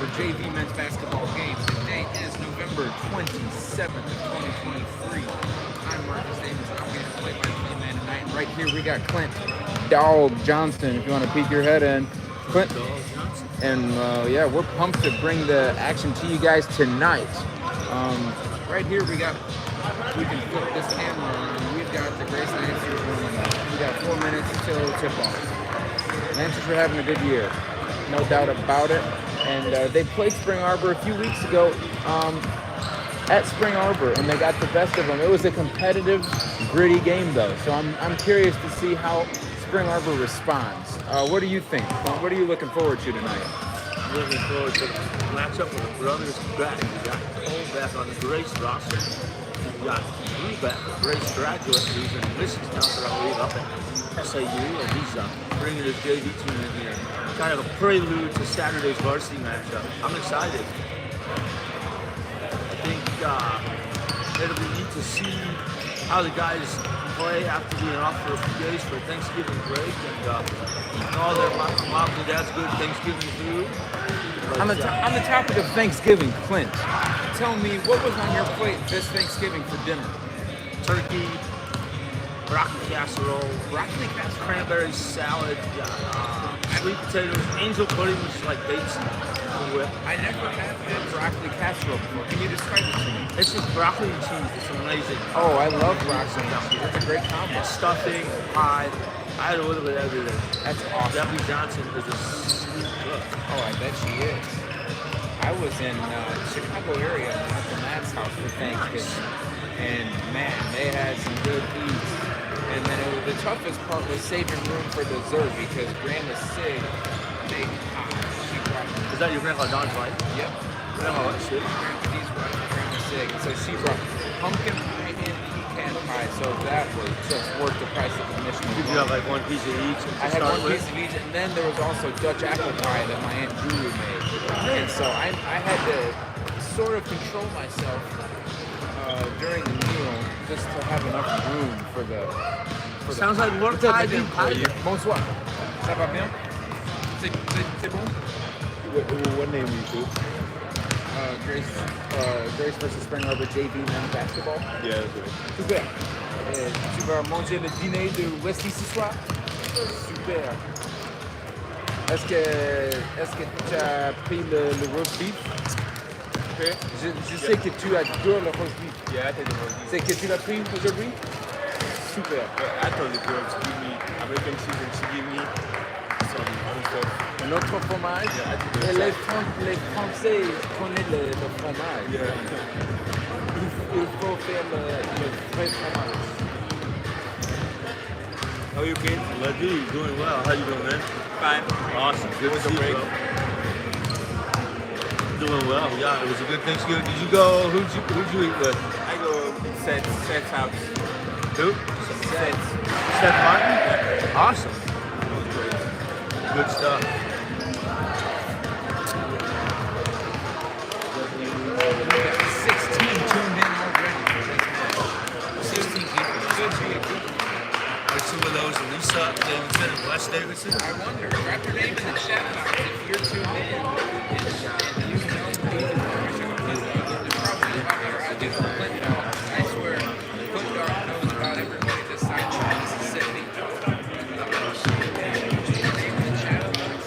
Arbor JV men's basketball game. Today is November 27th of 2023. I'm Marcus Davidson. I'm going to play by the man tonight. And right here we got Clint, Dawg Johnson, if you want to peek your head in. Clint. And yeah, we're pumped to bring the action to you guys tonight. Right here we can flip this camera on. We've got the Grace Lancers room. We got 4 minutes until tip-off. Lancers are having a good year, no doubt about it. And they played Spring Arbor a few weeks ago at Spring Arbor, and they got the best of them. It was a competitive, gritty game, though. So I'm curious to see how Spring Arbor responds. What do you think? What are you looking forward to tonight? Looking forward to match up with the brothers back. We got Cole back on the Grace roster. We got Drew back, a Grace graduate who's in Michigan now for our league up at SAU, and he's bringing his JV team in here. Kind of a prelude to Saturday's varsity matchup. I'm excited. I think it'll be neat to see how the guys play after being off for a few days for Thanksgiving break and eating all their moms and dad's good Thanksgiving food. But, on the topic of Thanksgiving, Clint, tell me what was on your plate this Thanksgiving for dinner? Turkey, broccoli casserole, cranberry salad, sweet potatoes, angel pudding, which is like Davidson whip. I never have had broccoli casserole before. Can you describe it to me? It's just broccoli and cheese. It's amazing. Oh, I love broccoli and cheese. That's a great combo. And stuffing, pie. I had a little bit of everything. That's awesome. Debbie Johnson is a sweet cook. Oh, I bet she is. I was in Chicago area at the Matt's house for Thanksgiving, and man, they had some good eats. And then the toughest part was saving room for dessert because Grandma Sig made pie. She brought. Is that your Grandpa Don's wife? Yep. Grandma what? Sig? Grandma Sig. So she brought pumpkin pie and pecan pie. So that was just worth the price of admission. Did you have like one piece of each? I had one piece of each, and then there was also Dutch apple pie that my Aunt Julie made. And so I had to sort of control myself during the meal just to have enough room for the. Sounds like more pie than pie. Bonsoir. Ça va bien? C'est bon? What name you do? Grace versus Spring Arbor JV men's basketball. Yeah, that's right. Super. Tu vas manger le dîner de Westy ce soir? Super. Est-ce que tu as pris le roast beef? Okay. Je sais que tu adores le roast beef. Yeah, I take the roast beef. C'est que tu l'as pris aujourd'hui? Super. I told the girl to give me American cheese and she gave me some other stuff. Un autre fromage? Yeah, Et les Français connaissent le fromage. Yeah. Il faut faire le vrai fromage. How are you, Clint? Well, dude, doing well. How you doing, man? Fine. Awesome. Good to was a see you, break. bro. Doing well. Yeah, it was a good Thanksgiving. Did you go? Who'd you eat with? I go Seth's house. Who? Seth Martin? Awesome. It was great. Good stuff. We got 16 tuned in already for this match. 16 people. Good people. Are two of those Lisa Davidson and Wes Davidson? I wonder, drop your name in the chat box if you're tuned in and you know David They're probably about here. I do know Clint Dawg. I swear, Clint Dawg knows about everybody this side of Mississippi. Your name in the chat box.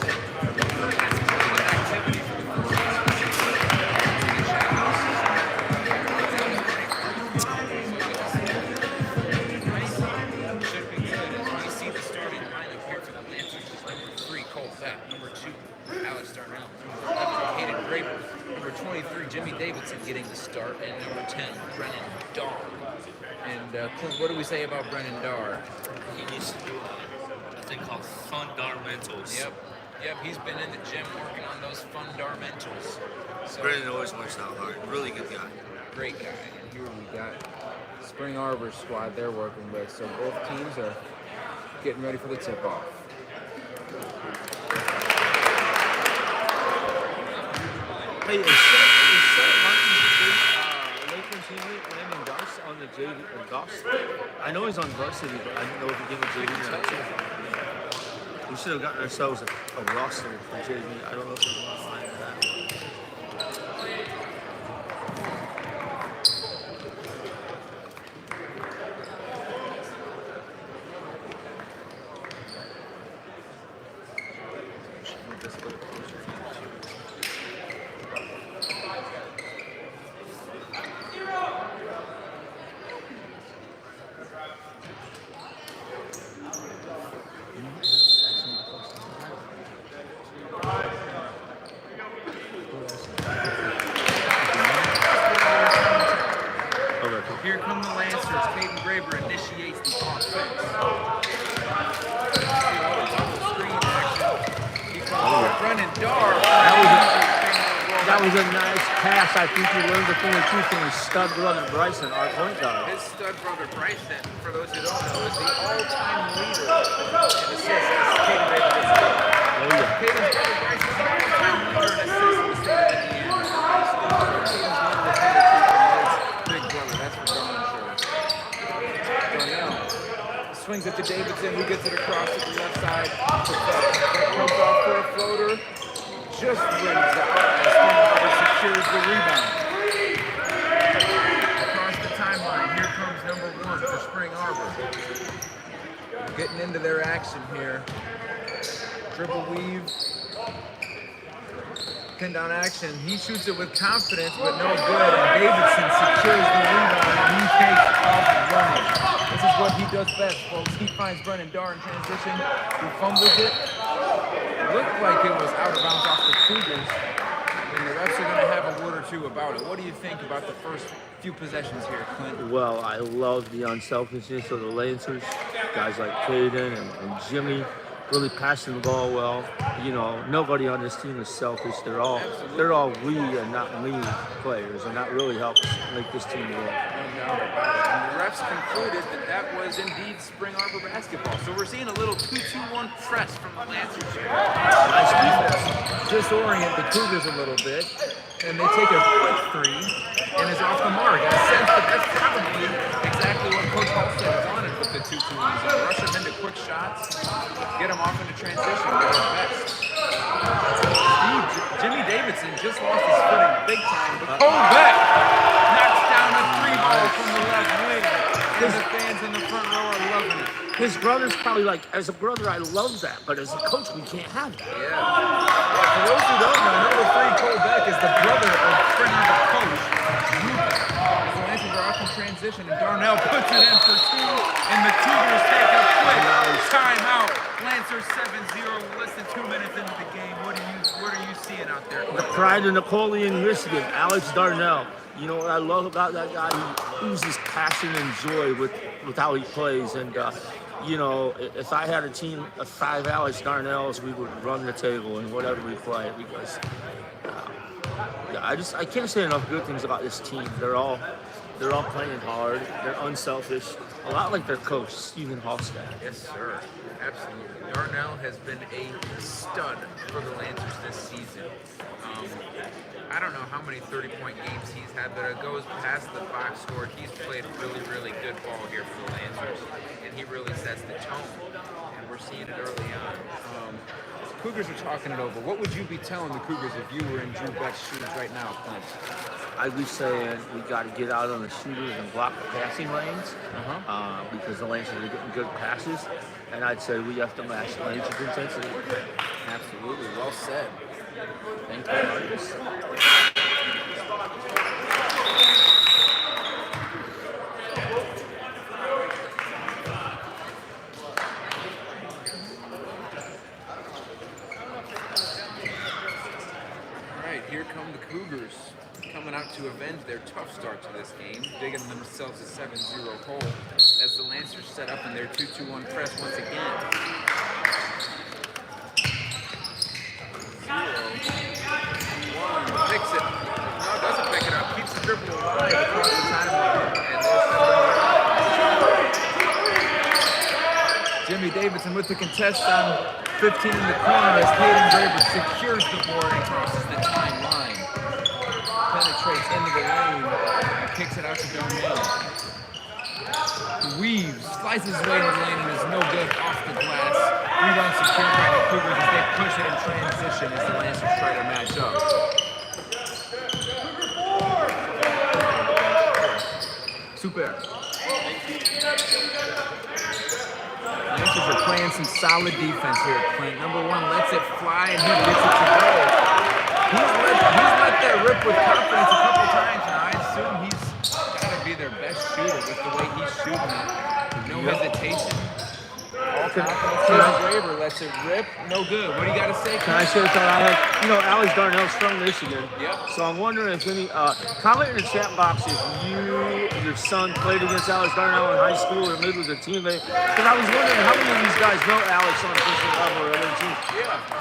Activity for the first time. Should be good as we see the starting lineup here for the Lancers. Number 3, Cole Beck. Number 2, Alex Darnell. Number 11, Hayden Draper. Number 23, Jimmy Davidson getting the start. And number 10, Brennan Dawg. And Clint, what do we say about Brennan Dawg? He needs to do a thing called fundamentals. Yep, he's been in the gym working on those fundamentals. So, Brendan always works out hard. Really good guy. great guy. And here we got Spring Arbor squad they're working with. So both teams are getting ready for the tip-off. Hey, is Seth Martin's Lakeland teammate Brandon Goss on the JV? Goss? I know he's on varsity, but I didn't know if he gave a JV or not. We should have gotten ourselves a roster for JV. I don't know if we want to find that. Double screen action. He comes to Brennan Dawg. That was a nice pass. I think he learned the thing or two from his stud brother Bryson, our point guard. His stud brother Bryson, for those who don't know, is the all-time leader in assists. Caden Davidson. Oh yeah. Caden's brother Bryson is the all-time leader in assists in the state of Indiana. Caden's one of the better big brother. That's for darn sure. Darnell swings it to Davidson, who gets it across to the left side. Comes off for a floater. Just rings out as Arbor secures the rebound. Across the timeline, here comes number 1 for Spring Arbor. Getting into their action here. Dribble weave. Pin down action. He shoots it with confidence, but no good. And Davidson secures the rebound, and he takes off running. This is what he does best, folks. He finds Brennan Dawg in transition, who fumbles it. Looked like it was out of bounds off the Cougars, and the refs are going to have a word or two about it. What do you think about the first few possessions here, Clint? Well, I love the unselfishness of the Lancers. Guys like Caden and Jimmy really passing the ball well. You know, nobody on this team is selfish. They're all we and not me players, and that really helps make this team work. No doubt about it. And the refs concluded that was indeed Spring Arbor basketball. So we're seeing a little 2-2-1 press from the Lancers here. Nice defense. Disorient the Cougars a little bit, and they take a quick three, and it's off the mark. I sense that that's probably exactly what Coach Halstead wanted with the 2-2-1s. Rush them into quick shots, get them off into transition with their best. Jimmy Davidson just lost his footing big time, but Colbeck knocks down a 3-ball from the left wing. And the fans in the front row are loving it. His brother's probably like, as a brother, I love that, but as a coach, we can't have that. Yeah. For those who don't know, number 3 Colbeck is the brother of Spring Arbor coach. The Lancers are off in transition, and Darnell puts it in for 2, and the Cougars take a quick timeout. Lancers 7-0, less than 2 minutes into the game. What are you seeing out there? The pride of Napoleon, Michigan, Alex Darnell. You know what I love about that guy? He oozes passion and joy with how he plays. And, you know, if I had a team of 5 Alex Darnells, we would run the table in whatever we play because, I can't say enough good things about this team. They're all playing hard. They're unselfish. A lot like their coach, Stephen Halstead. Yes, sir. Absolutely. Darnell has been a stud for the Lancers this season. I don't know how many 30-point games he's had, but it goes past the box score. He's played really, really good ball here for the Lancers, and he really sets the tone, and we're seeing it early on. Cougars are talking it over. What would you be telling the Cougars if you were in Drew Beck's shoes right now, Clint? I'd be saying we got to get out on the shooters and block the passing lanes because the Lancers are getting good passes, and I'd say we have to match Lancers' intensity. Absolutely. Well said. Thank you, Marcus. All right, here come the Cougars, coming out to avenge their tough start to this game, digging themselves a 7-0 hole as the Lancers set up in their 2-2-1 press once again. 0-1, picks it. No, doesn't pick it up. Keeps the dribble alive across the timeline. And Jimmy Davidson with the contest on 15 in the corner as Caden Draper secures the board and crosses the timeline. Penetrates into the lane and kicks it out to Darnell. Weaves, slices his way into the lane and is no good off the glass. Rebound secured by the Cougars as they push it in transition as the Lancers try to match up. Super. Lancers are playing some solid defense here at Clint. Number 1 lets it fly and he gets it to go. He's let that rip with confidence a couple times now. I assume he's got to be their best shooter with the way he's shooting it. No hesitation. all confidence. Caleb Graver lets it rip. No good. What do you got to say? Can I say something? I had, Alex Darnell's from Michigan. Yep. So I'm wondering if any, comment in the chat box if your son played against Alex Darnell in high school or maybe was a teammate. Because I was wondering how many of these guys know Alex on the Christian level or other teams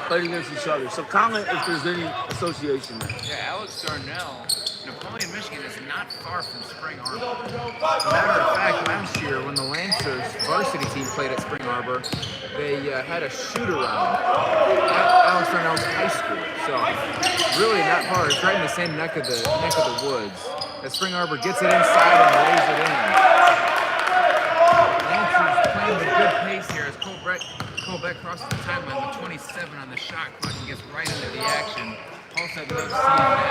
played against each other. So comment if there's any association there. Yeah, Alex Darnell, Napoleon, Michigan is not far from Spring Arbor. As a matter of fact, last year when the Lancers varsity team played at Spring Arbor, they had a shoot-around at Alex Darnell's high school. So really not far. It's right in the same neck of the woods. As Spring Arbor gets it inside and lays it in. Lancers playing with good pace here as Colbeck crosses the timeline with 27 on the shot clock and gets right into the action. Also love seeing that.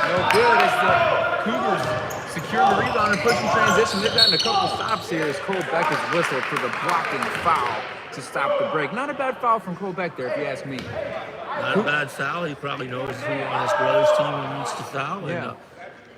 No good as the Cougars secure the rebound and push in transition. They've gotten a couple stops here as Colbeck is whistled for the blocking foul to stop the break. Not a bad foul from Colbeck there, if you ask me. Not a bad foul. He probably knows who on his brother's team he needs to foul. Yeah. And,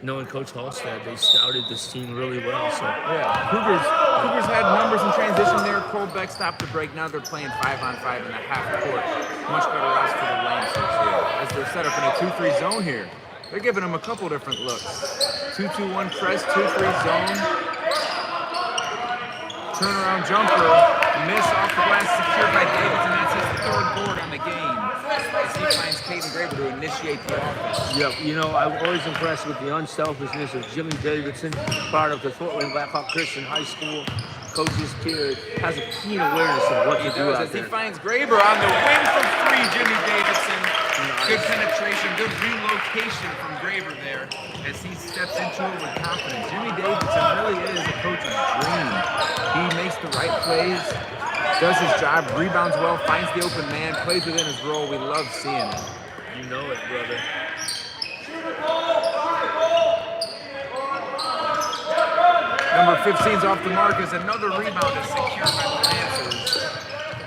knowing Coach Halstead, they scouted this team really well. So yeah, Cougars had numbers in transition there. Colbeck stopped the break. Now they're playing 5-on-5 in the half court. Much better odds for the Lancers here as they're set up in a 2-3 zone here. They're giving them a couple different looks. 2-2-1 press, 2-3 zone. Turnaround jumper, miss off the glass, secured by Davidson. That's his third board on the game. As he finds Caden Graver to initiate the offense. Yep, I'm always impressed with the unselfishness of Jimmy Davidson, part of the Fort Wayne Blackhawk Christian High School. Coach's kid has a keen awareness of what to do out as there. He finds Graver on the wing from three, Jimmy Davidson. Nice. Good penetration, good relocation from Graver there as he steps into it with confidence. Jimmy Davidson really is a coach's dream. He makes the right plays, does his job, rebounds well, finds the open man, plays within his role. We love seeing it. You know it, brother. Number 15's off the mark as another rebound is secured by the Lancers.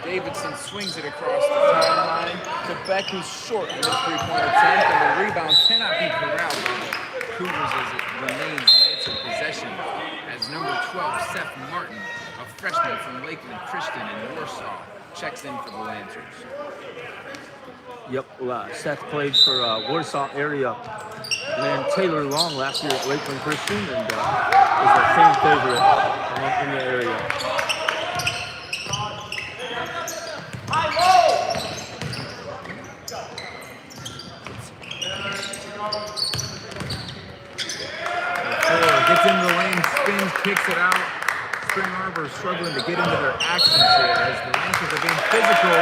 Davidson swings it across the timeline to Beck, who's short on his three-point attempt, and the rebound cannot be corralled by the Cougars as it remains Lancer possession. As number 12, Seth Martin, a freshman from Lakeland Christian in Warsaw, checks in for the Lancers. Yep, Seth played for Warsaw area man Taylor Long last year at Lakeland Christian and is a fan favorite in the area. Gets into the lane, spins, kicks it out. Spring Arbor is struggling to get into their actions here as the Lancers are being physical.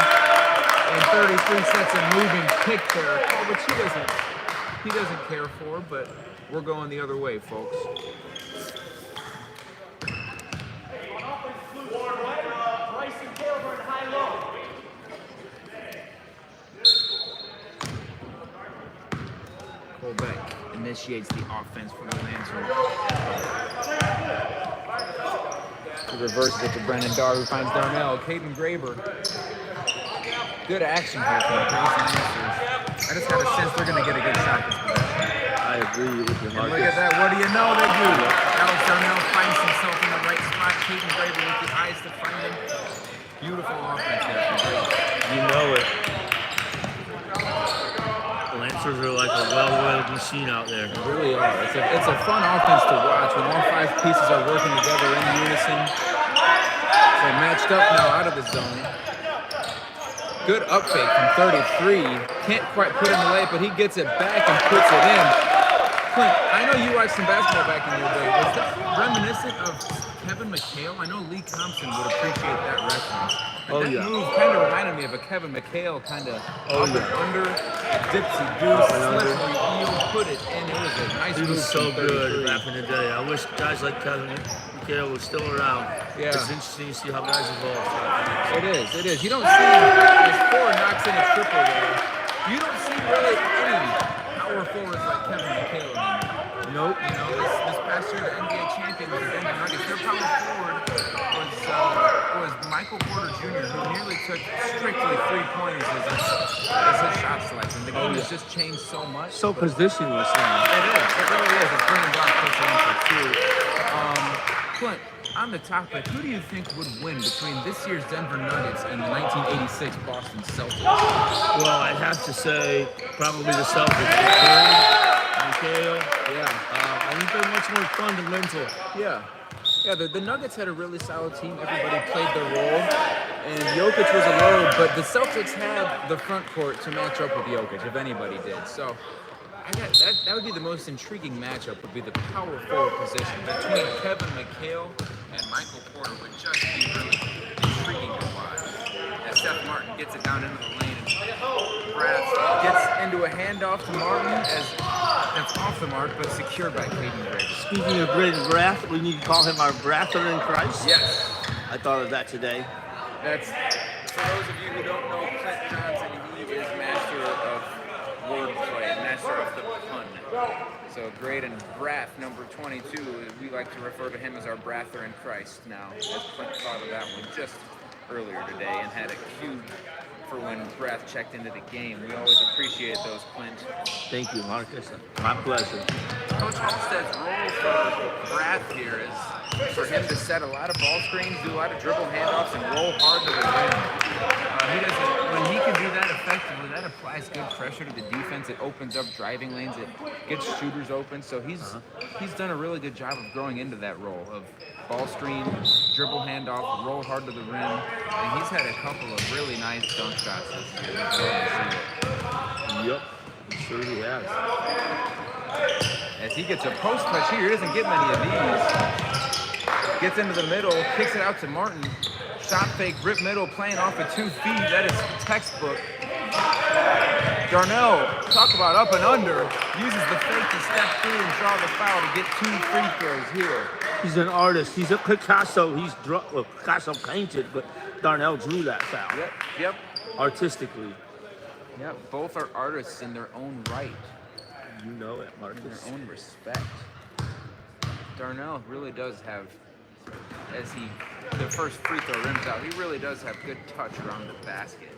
And 33 sets a moving kick there, which he doesn't care for, but we're going the other way, folks. Colbeck initiates the offense for the Lancers. He reverses it to Brendan Dawg, who finds Darnell. Caden Graver. Good action here for the Lancers. I just got a sense they're going to get a good shot this possession. I agree with you, Marcus. Look at that. What do you know they do? Alex Darnell finds himself in the right spot. Caden Graver with the eyes to find him. Beautiful offense there from Graver. You know it. The Lancers are like a well-oiled machine out there. They really are. It's a fun offense to watch when all five pieces are working together in unison. They're matched up now out of the zone. Good up fake from 33. Can't quite put in the lay, but he gets it back and puts it in. Clint, I know you watched some basketball back in your day. Was that reminiscent of Kevin McHale? I know Lee Thompson would appreciate that reference. But that move kind of reminded me of a Kevin McHale kind of up and under, dipsy deuce, slippery eel, put it in. It was a nice move. He was so good back in the day. I wish guys like Kevin McHale was still around. Yeah. It's interesting to see how guys evolve. It is. You don't see, as Ford knocks in a triple there, you don't see really any power forwards like Kevin McHale anymore. Nope. You know, this past year, the NBA champion with the Denver Nuggets, their power forward was Michael Porter Jr., who nearly took strictly 3-pointers as his shot selection. The game has just changed so much. So positionless now. It is. It really is. It's bringing Dawg closer into too. Clint, on the topic, who do you think would win between this year's Denver Nuggets and the 1986 Boston Celtics? Well, I'd have to say probably the Celtics. McHale. Yeah. I think they're much more fundamental. Yeah. Yeah, the Nuggets had a really solid team. Everybody played their role, and Jokic was a load, but the Celtics had the front court to match up with Jokic, if anybody did. So that would be the most intriguing matchup, would be the power forward position between Kevin McHale and Michael Porter would just be really intriguing to watch. As Seth Martin gets it down into the lane, and Braff gets into a handoff to Martin as that's off the mark, but secured by Caden Graves. Speaking of Braden Braff, we need to call him our Braffer in Christ. Yes. I thought of that today. That's, for those of you who don't know, Clint Johnson, he is master of wordplay, master of the pun. So great, and Braff, number 22, we like to refer to him as our Braffer in Christ now, as Clint thought of that one just earlier today and had a cue for when Braff checked into the game. We always appreciate those, Clint. Thank you, Marcus. My pleasure. Coach Halstead's role for Braff here is for him to set a lot of ball screens, do a lot of dribble handoffs, and roll hard to the rim. When he can do that effectively, that applies good pressure to the defense. It opens up driving lanes. It gets shooters open. So he's done a really good job of growing into that role of ball screen, dribble handoff, roll hard to the rim. And he's had a couple of really nice dunk shots this year. Yep, he sure he has. As he gets a post touch here, he doesn't get many of these. Gets into the middle, kicks it out to Martin. Shot fake, rip middle, playing off of 2 feet. That is textbook. Darnell, talk about up and under, uses the fake to step through and draw the foul to get 2 free throws here. He's an artist. He's a Picasso. Picasso painted, but Darnell drew that foul. Yep. Artistically. Yep, both are artists in their own right. You know it, In Marcus. their own respect. Darnell really does have, as the first free throw rims out, he really does have good touch around the basket.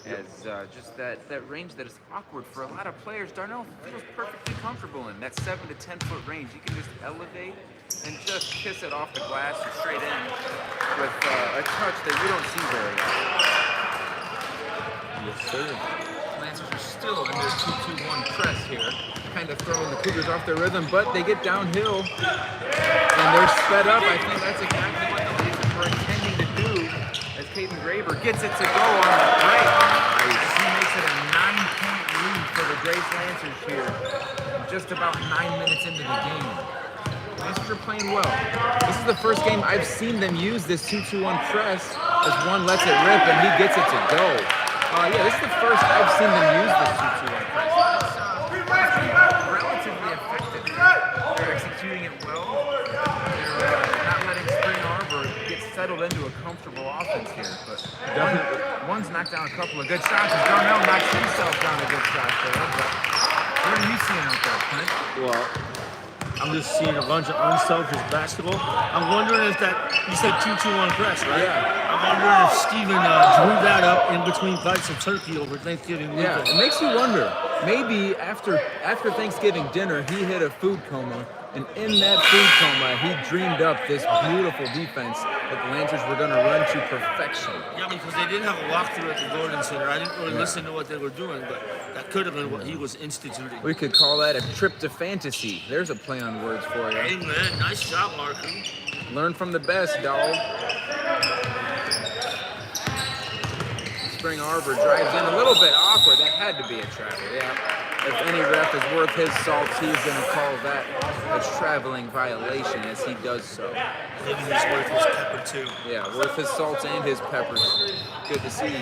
As just that range that is awkward for a lot of players, Darnell feels perfectly comfortable in. That 7 to 10 foot range. You can just elevate and just kiss it off the glass or straight in with a touch that you don't see very often. Yes, sir. Lancers are still in their 2-2-1 press here, kind of throwing the Cougars off their rhythm, but they get downhill and they're sped up. I think that's exactly what the Blazers were intending to do as Caden Graver gets it to go on the break. He makes it a 9-point lead for the Grace Lancers here, just about 9 minutes into the game. Lancers are playing well. This is the first game I've seen them use this 2-2-1 press as one lets it rip and he gets it to go. This is the first I've seen them use this 2-2-1 press. It's relatively effective. They're executing it well. They're not letting Spring Arbor get settled into a comfortable offense here. But one's knocked down a couple of good shots. And Darnell knocks himself down a good shot there. But what are you seeing out there, Clint? Well, I'm just seeing a bunch of unselfish basketball. I'm wondering if you said 2-2-1 press, right? Yeah. I'm wondering if Steven drew that up in between bites of turkey over Thanksgiving weekend. Yeah, it makes you wonder. Maybe after Thanksgiving dinner, he hit a food coma, and in that food coma, he dreamed up this beautiful defense that the Lancers were going to run to perfection. Yeah, because they didn't have a walkthrough at the Gordon Center. I didn't really listen to what they were doing, but that could have been what he was instituting. We could call that a trip to fantasy. There's a play on words for you. Hey, man, nice job, Marco. Learn from the best, Dawg. Spring Arbor drives in a little bit awkward. That had to be a travel, yeah. If any ref is worth his salt, he's going to call that a traveling violation as he does so. Maybe he's worth his pepper, too. Yeah, worth his salts and his peppers. Good to see.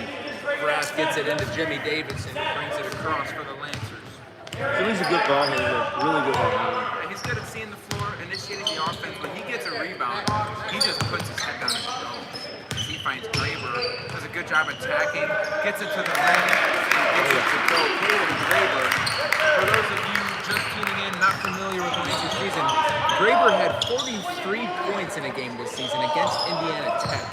Brass gets it into Jimmy Davidson, who brings it across for the Lancers. Jimmy's a good ball handler, really good ball handler. And he's good at seeing the floor, initiating the offense. When he gets a rebound, he just puts his head down and goes. He finds Graver, does a good job attacking, gets it to the rim, and gets it to go. Caden Graver, for those of you points in a game this season against Indiana Tech.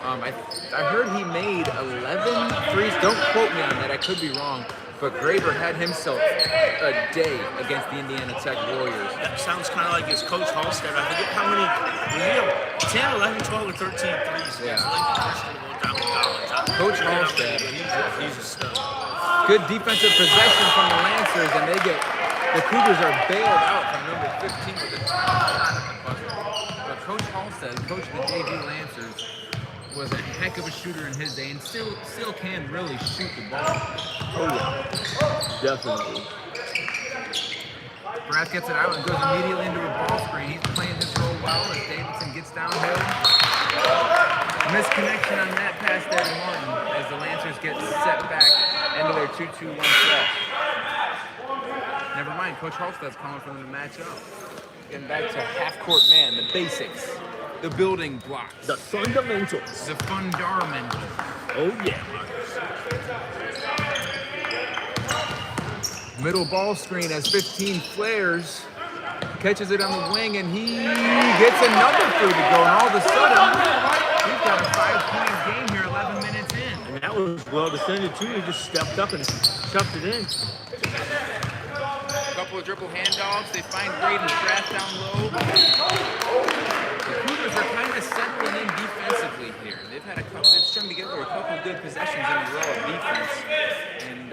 I heard he made 11 threes. Don't quote me on that. I could be wrong. But Graber had himself a day against the Indiana Tech Warriors. That sounds kind of like his coach Halstead. I forget how many. Was he 10, 11, 12, or 13 threes? Yeah. Coach Halstead. He's a stud. Good defensive possession from the Lancers, and the Cougars are bailed out from number 15 with a shot at the buzzer. But Coach Halstead, coach of the JV Lancers, was a heck of a shooter in his day, and still can really shoot the ball. Oh yeah, definitely. Braff gets it out and goes immediately into a ball screen. He's playing his role well as Davidson gets downhill. Misconnection on that pass there to Martin as the Lancers get set back into their 2-2-1 set. Never mind, Coach Halstead's calling for them to match up. Getting back to half-court man, the basics, the building blocks, The fundamentals. the fundamentals. Oh yeah, Marcus. Middle ball screen as 15 flares, catches it on the wing, and he gets another free to go. And all of a sudden, he's got a 5-point game here, 11 minutes in. And that was well defended too. He just stepped up and chucked it in. A couple of dribble handoffs. They find Graydon Strath down low. The Cougars are kind of settling in defensively here. They've strung together a couple of good possessions in a row of defense, and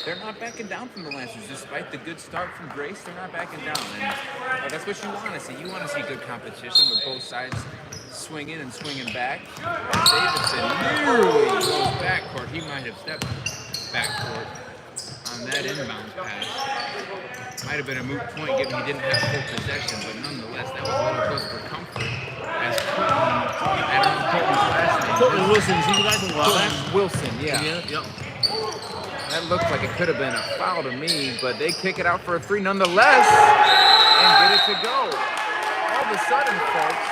they're not backing down from the Lancers. Despite the good start from Grace, they're not backing down, and that's what you want to see. You want to see good competition with both sides swinging and swinging back. Davidson nearly goes backcourt. He might have stepped backcourt on that inbound pass. Might have been a moot point given he didn't have full possession, but nonetheless, that was a little close for comfort. As Colton, I don't know Colton's last name. Colton Wilson, is he the guy from Colton Wilson, yeah. Yep. That looked like it could have been a foul to me, but they kick it out for a three nonetheless and get it to go. All of a sudden, folks,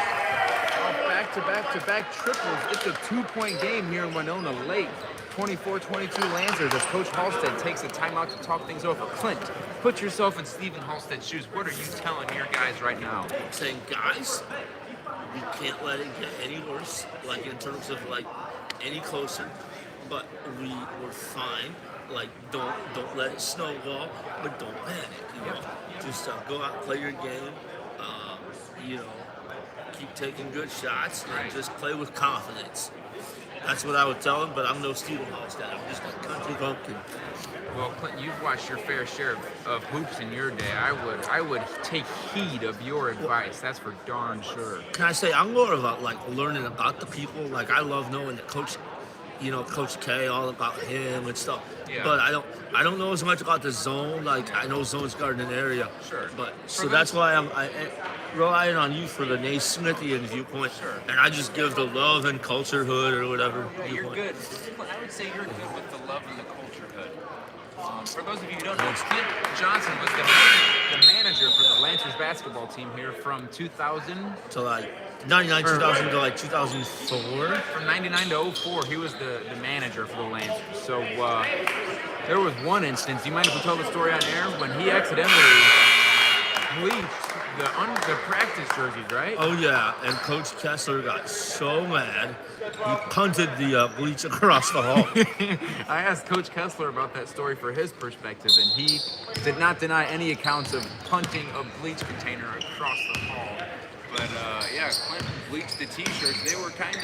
back-to-back triples. It's a 2-point game here in Winona late. 24-22 Lancers as Coach Halstead takes a timeout to talk things over. Clint, put yourself in Stephen Halstead's shoes. What are you telling your guys right now? Saying, guys, we can't let it get any worse, like in terms of like any closer, but we're fine. Like don't let it snowball, but don't panic. You know, just go out and play your game. Keep taking good shots and just play with confidence. That's what I would tell him, but I'm no Stephen Halstead. I'm just a country bumpkin. Well, Clint, you've watched your fair share of hoops in your day. I would take heed of your advice. That's for darn sure. Can I say I'm more about like learning about the people. Like I love knowing that Coach K, all about him and stuff. Yeah. But I don't know as much about the zone. Like I know zone's guarding an area. Sure. But so that's why I'm relying on you for the Naismithian viewpoint. Sure. And I just give the love and culture hood or whatever. Yeah, you're good. I would say you're good with the love and the culture hood. For those of you who don't know, Clint Johnson was the manager for the Lancers basketball team here from 2000 to like 99, 2000 to like 2004. From 99 to 04, he was the manager for the Lancers. So there was one instance, you mind if we tell the story on air, when he accidentally bleached the practice jerseys, right? Oh yeah, and Coach Kessler got so mad, he punted the bleach across the hall. I asked Coach Kessler about that story for his perspective, and he did not deny any accounts of punting a bleach container across the hall. But yeah, Clint bleached the t-shirts. They were kind of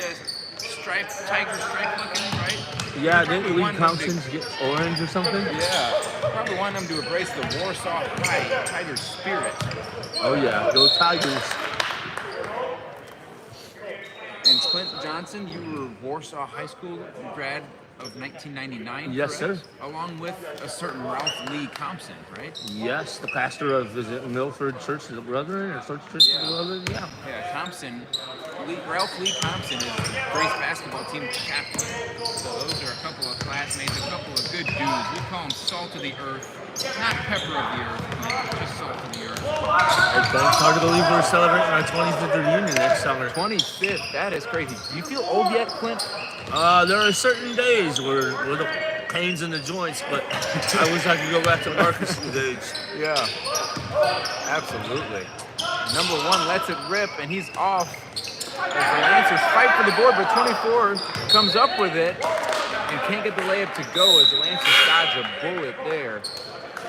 tiger stripe looking, right? Yeah, didn't Lee Thompson's get orange or something? Yeah, probably want them to embrace the Warsaw High Tiger spirit. Oh yeah, go Tigers. And Clint Johnson, you were Warsaw High School grad of 1999. Yes, correct? sir. Along with a certain Ralph Lee Thompson, right? Yes, the pastor of, is it Milford Church of the Brethren or Church of the Brethren? Yeah. Yeah, Thompson. Ralph Lee Thompson is the Grace basketball team captain. So those are a couple of classmates, a couple of good dudes. We call them salt of the earth, not pepper of the earth, just salt of the earth. It's hard to believe we're celebrating our 25th reunion next summer. 25th, that is crazy. Do you feel old yet, Clint? There are certain days where the pains in the joints, but I wish I could go back to Marcus's age. Yeah, absolutely. Number 1 lets it rip, and he's off. As the Lancers fight for the board, but 24 comes up with it and can't get the layup to go as the Lancers dodge a bullet there.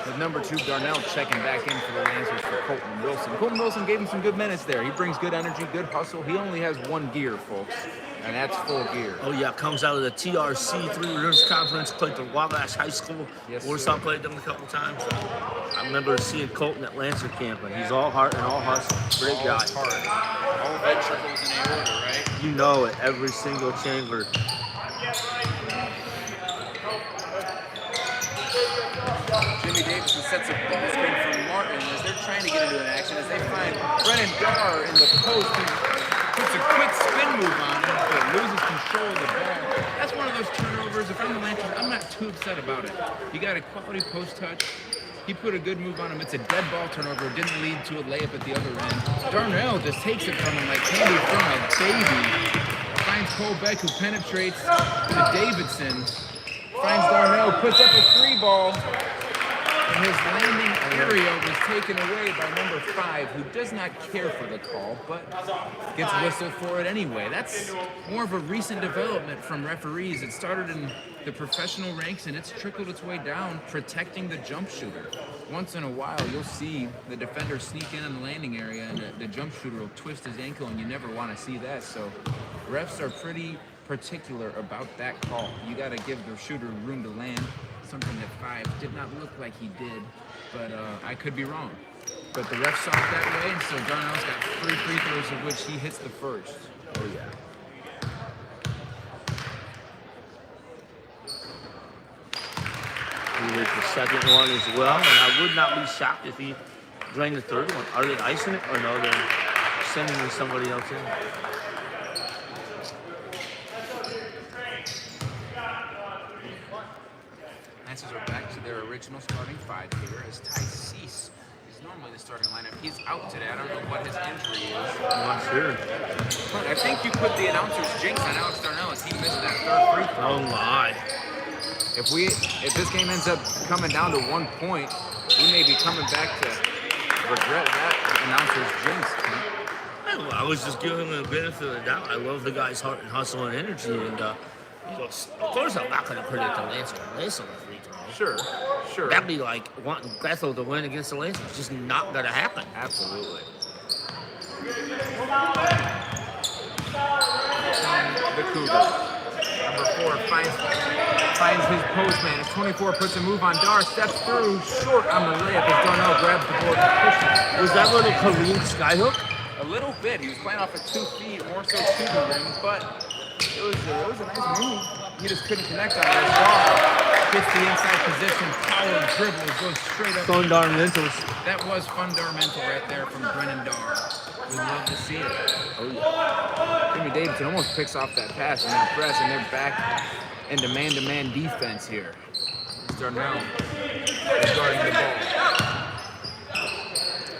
With number 2, Darnell checking back in for the Lancers for Colton Wilson. Colton Wilson gave him some good minutes there. He brings good energy, good hustle. He only has 1 gear, folks, and that's full gear. Oh, yeah, comes out of the TRC, Three Rivers Conference, played the Wabash High School. Yes, Warsaw sir. played them a couple times. I remember seeing Colton at Lancer camp, and he's all heart and all hustle. Great guy. All vegetables in aorta, right? You know it, every single chamber. Jimmy Davidson sets a ball screen for Martin as they're trying to get into an action as they find Brennan Dar in the post who puts a quick spin move on him but loses control of the ball. That's one of those turnovers. If I'm the Lancers, I'm not too upset about it. You got a quality post touch. He put a good move on him. It's a dead ball turnover. It didn't lead to a layup at the other end. Darnell just takes it from him like candy from a baby. Finds Cole Beck who penetrates to Davidson. Finds Darnell, puts up a 3 ball. And his landing area was taken away by number 5, who does not care for the call, but gets whistled for it anyway. That's more of a recent development from referees. It started in the professional ranks, and it's trickled its way down, protecting the jump shooter. Once in a while, you'll see the defender sneak in the landing area, and the jump shooter will twist his ankle, and you never want to see that. So refs are pretty particular about that call. You got to give the shooter room to land. Something that 5 did not look like he did, but I could be wrong. But the ref saw it that way, and so Darnell's got 3 free throws, of which he hits the first. Oh, yeah. He hit the second one as well, and I would not be shocked if he drained the third one. Are they icing it, or no, they're sending somebody else in? Lancers are back to their original starting 5 here as Ty Cease is normally the starting lineup. He's out today. I don't know what his injury is. I'm not sure. But I think you put the announcer's jinx on Alex Darnell as he missed that 3rd free throw. Oh, my. If this game ends up coming down to 1 point, we may be coming back to regret that announcer's jinx. I was just giving him the benefit of the doubt. I love the guy's heart and hustle and energy, and of course I'm not going to predict the Lancers to miss on the free throw. Sure. That'd be like wanting Bethel to win against the Lancers. It's just not going to happen. Absolutely. The Cougar. Number 4 finds his postman. As 24 puts a move on Dar, steps through, short on the layup as Darnell grabs the board and pushes. Was that little Kareem skyhook? A little bit. He was playing off of 2 feet, more so to the rim, but it was a nice move. He just couldn't connect on it. Dar gets the inside position, power dribbles, goes straight up. Fundamentals. That was fundamental right there from Brennan Dar. We'd love to see it. Oh, yeah. Jimmy Davidson almost picks off that pass and then press, and they're back into man-to-man defense here. Darnell is guarding the ball.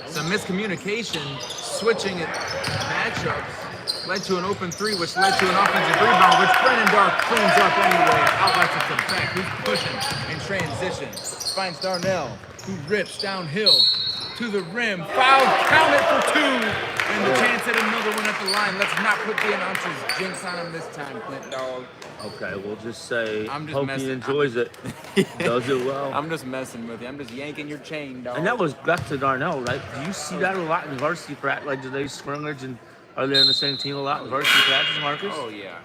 Some miscommunication, switching it, matchups, led to an open 3, which led to an offensive rebound, which Brennan Dar cleans up anyway. Outlets it to Beck, who's pushing in transition. Finds Darnell, who rips downhill to the rim. Foul, count it for 2. And the chance at another one at the line. Let's not put the announcer's jinx on him this time, Clint, Dawg. Okay, we'll just say, I'm just hope messing. he enjoys it. Does it well. I'm just messing with you. I'm just yanking your chain, dog. And that was back to Darnell, right? Do you see that a lot in varsity practice? Like, do they scrimmage and are they on the same team a lot in varsity practice, Marcus? Oh, yeah.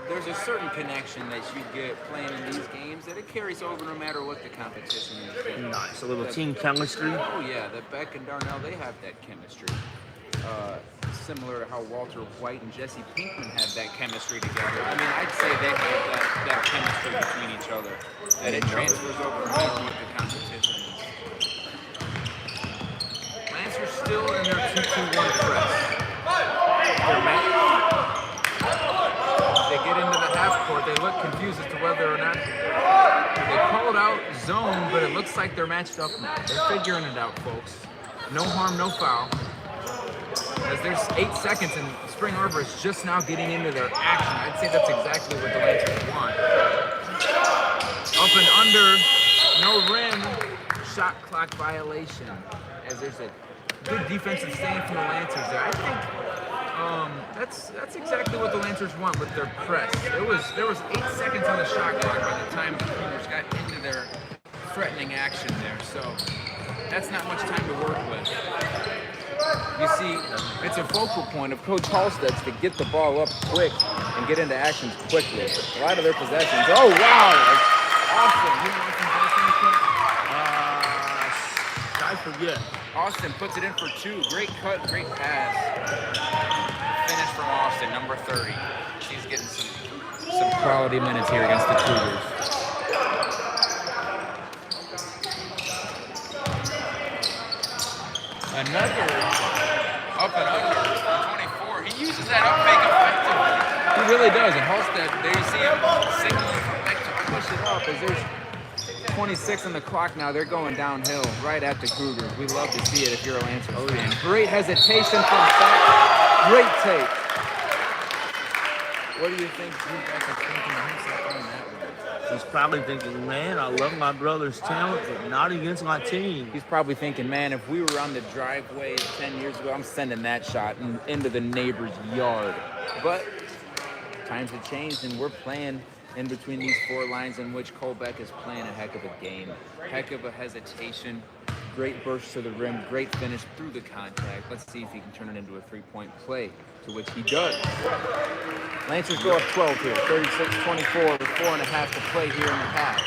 There's a certain connection that you get playing in these games that it carries over no matter what the competition is. Nice, a little team chemistry. Oh, yeah. The Beck and Darnell, they have that chemistry. Similar to how Walter White and Jesse Pinkman have that chemistry together. I mean, I'd say they have that chemistry between each other. That it transfers over no matter what the competition is. Lancers still in their 2-2-1 press. They get into the half court. They look confused as to whether or not they called out zone, but it looks like they're matched up now. They're figuring it out, folks. No harm, no foul. As there's 8 seconds and Spring Arbor is just now getting into their action. I'd say that's exactly what the Lancers want. Up and under, no rim, shot clock violation. As there's a good defensive stand from the Lancers there. I think that's exactly what the Lancers want with their press. There was 8 seconds on the shot clock by the time the Cougars got into their threatening action there. So that's not much time to work with. You see, it's a focal point of Coach Halstead's to get the ball up quick and get into actions quickly. A lot of their possessions. Oh wow, that's awesome! You know I forget. Austin puts it in for 2. Great cut, great pass. Finish from Austin, number 30. He's getting some quality minutes here against the Cougars. Another up and under, 24. He uses that up fake effectively. He really does. And Halstead, there you see him signaling for Beck to push it up as there's 26 on the clock now. They're going downhill right at the Cougars. We love to see it if you're a Lancers fan. Great hesitation from Beck. Great take. What do you think Beck is thinking of himself on that one? He's probably thinking, man, I love my brother's talent, but not against my team. He's probably thinking, man, if we were on the driveway 10 years ago, I'm sending that shot into the neighbor's yard. But times have changed, and we're playing in between these 4 lines in which Cole Beck is playing a heck of a game. Heck of a hesitation. Great burst to the rim. Great finish through the contact. Let's see if he can turn it into a 3-point play, to which he does. Lancers go up 12 here. 36-24 with 4.5 to play here in the half.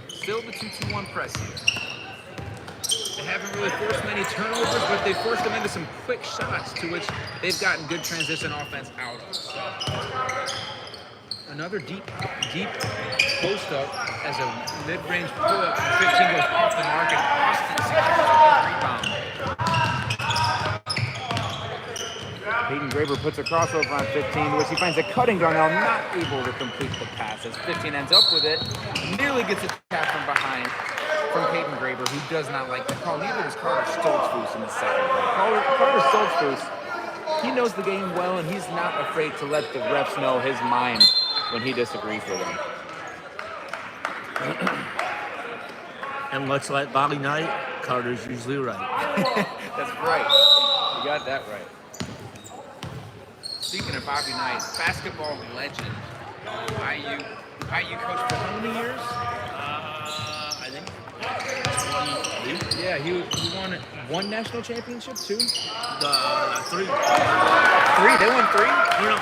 Still the 2-2-1 press here. They haven't really forced many turnovers, but they forced them into some quick shots, to which they've gotten good transition offense out of. Another deep post up as a mid-range pull-up. 15 goes off the mark, and Austin secures the rebound. Peyton Graber puts a crossover on 15, to which he finds a cutting Darnell, not able to complete the pass as 15 ends up with it. Nearly gets a tap from behind from Peyton Graber, who does not like the call. Neither does Carter Stoltzfus in the second. Carter Stoltzfus, he knows the game well, and he's not afraid to let the refs know his mind when he disagrees with them. And much like Bobby Knight, Carter's usually right. That's right. You got that right. Speaking of Bobby Knight, basketball legend. IU coached for how many years? I think 20. Yeah, he won 1 national championship, 2? 3. 3? They won 3? Yeah.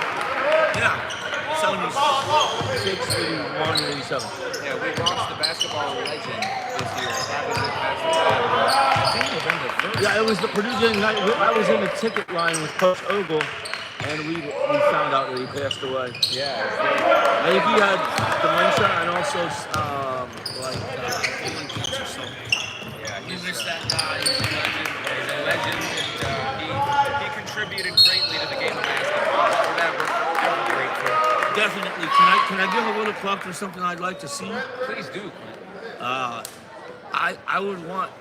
76, 81, 87. Yeah, we lost the basketball legend this year. I think November 1st. Yeah, it was the Purdue game night. I was in the ticket line with Coach Ogle, and we found out that he passed away. Yeah. I think he had dementia and also colon cancer. So yeah, we missed that guy. He's a legend, and he contributed greatly to the game of basketball. For that, we're ever grateful. Definitely. Can I give a little plug for something I'd like to see? Please do, Clint. I would want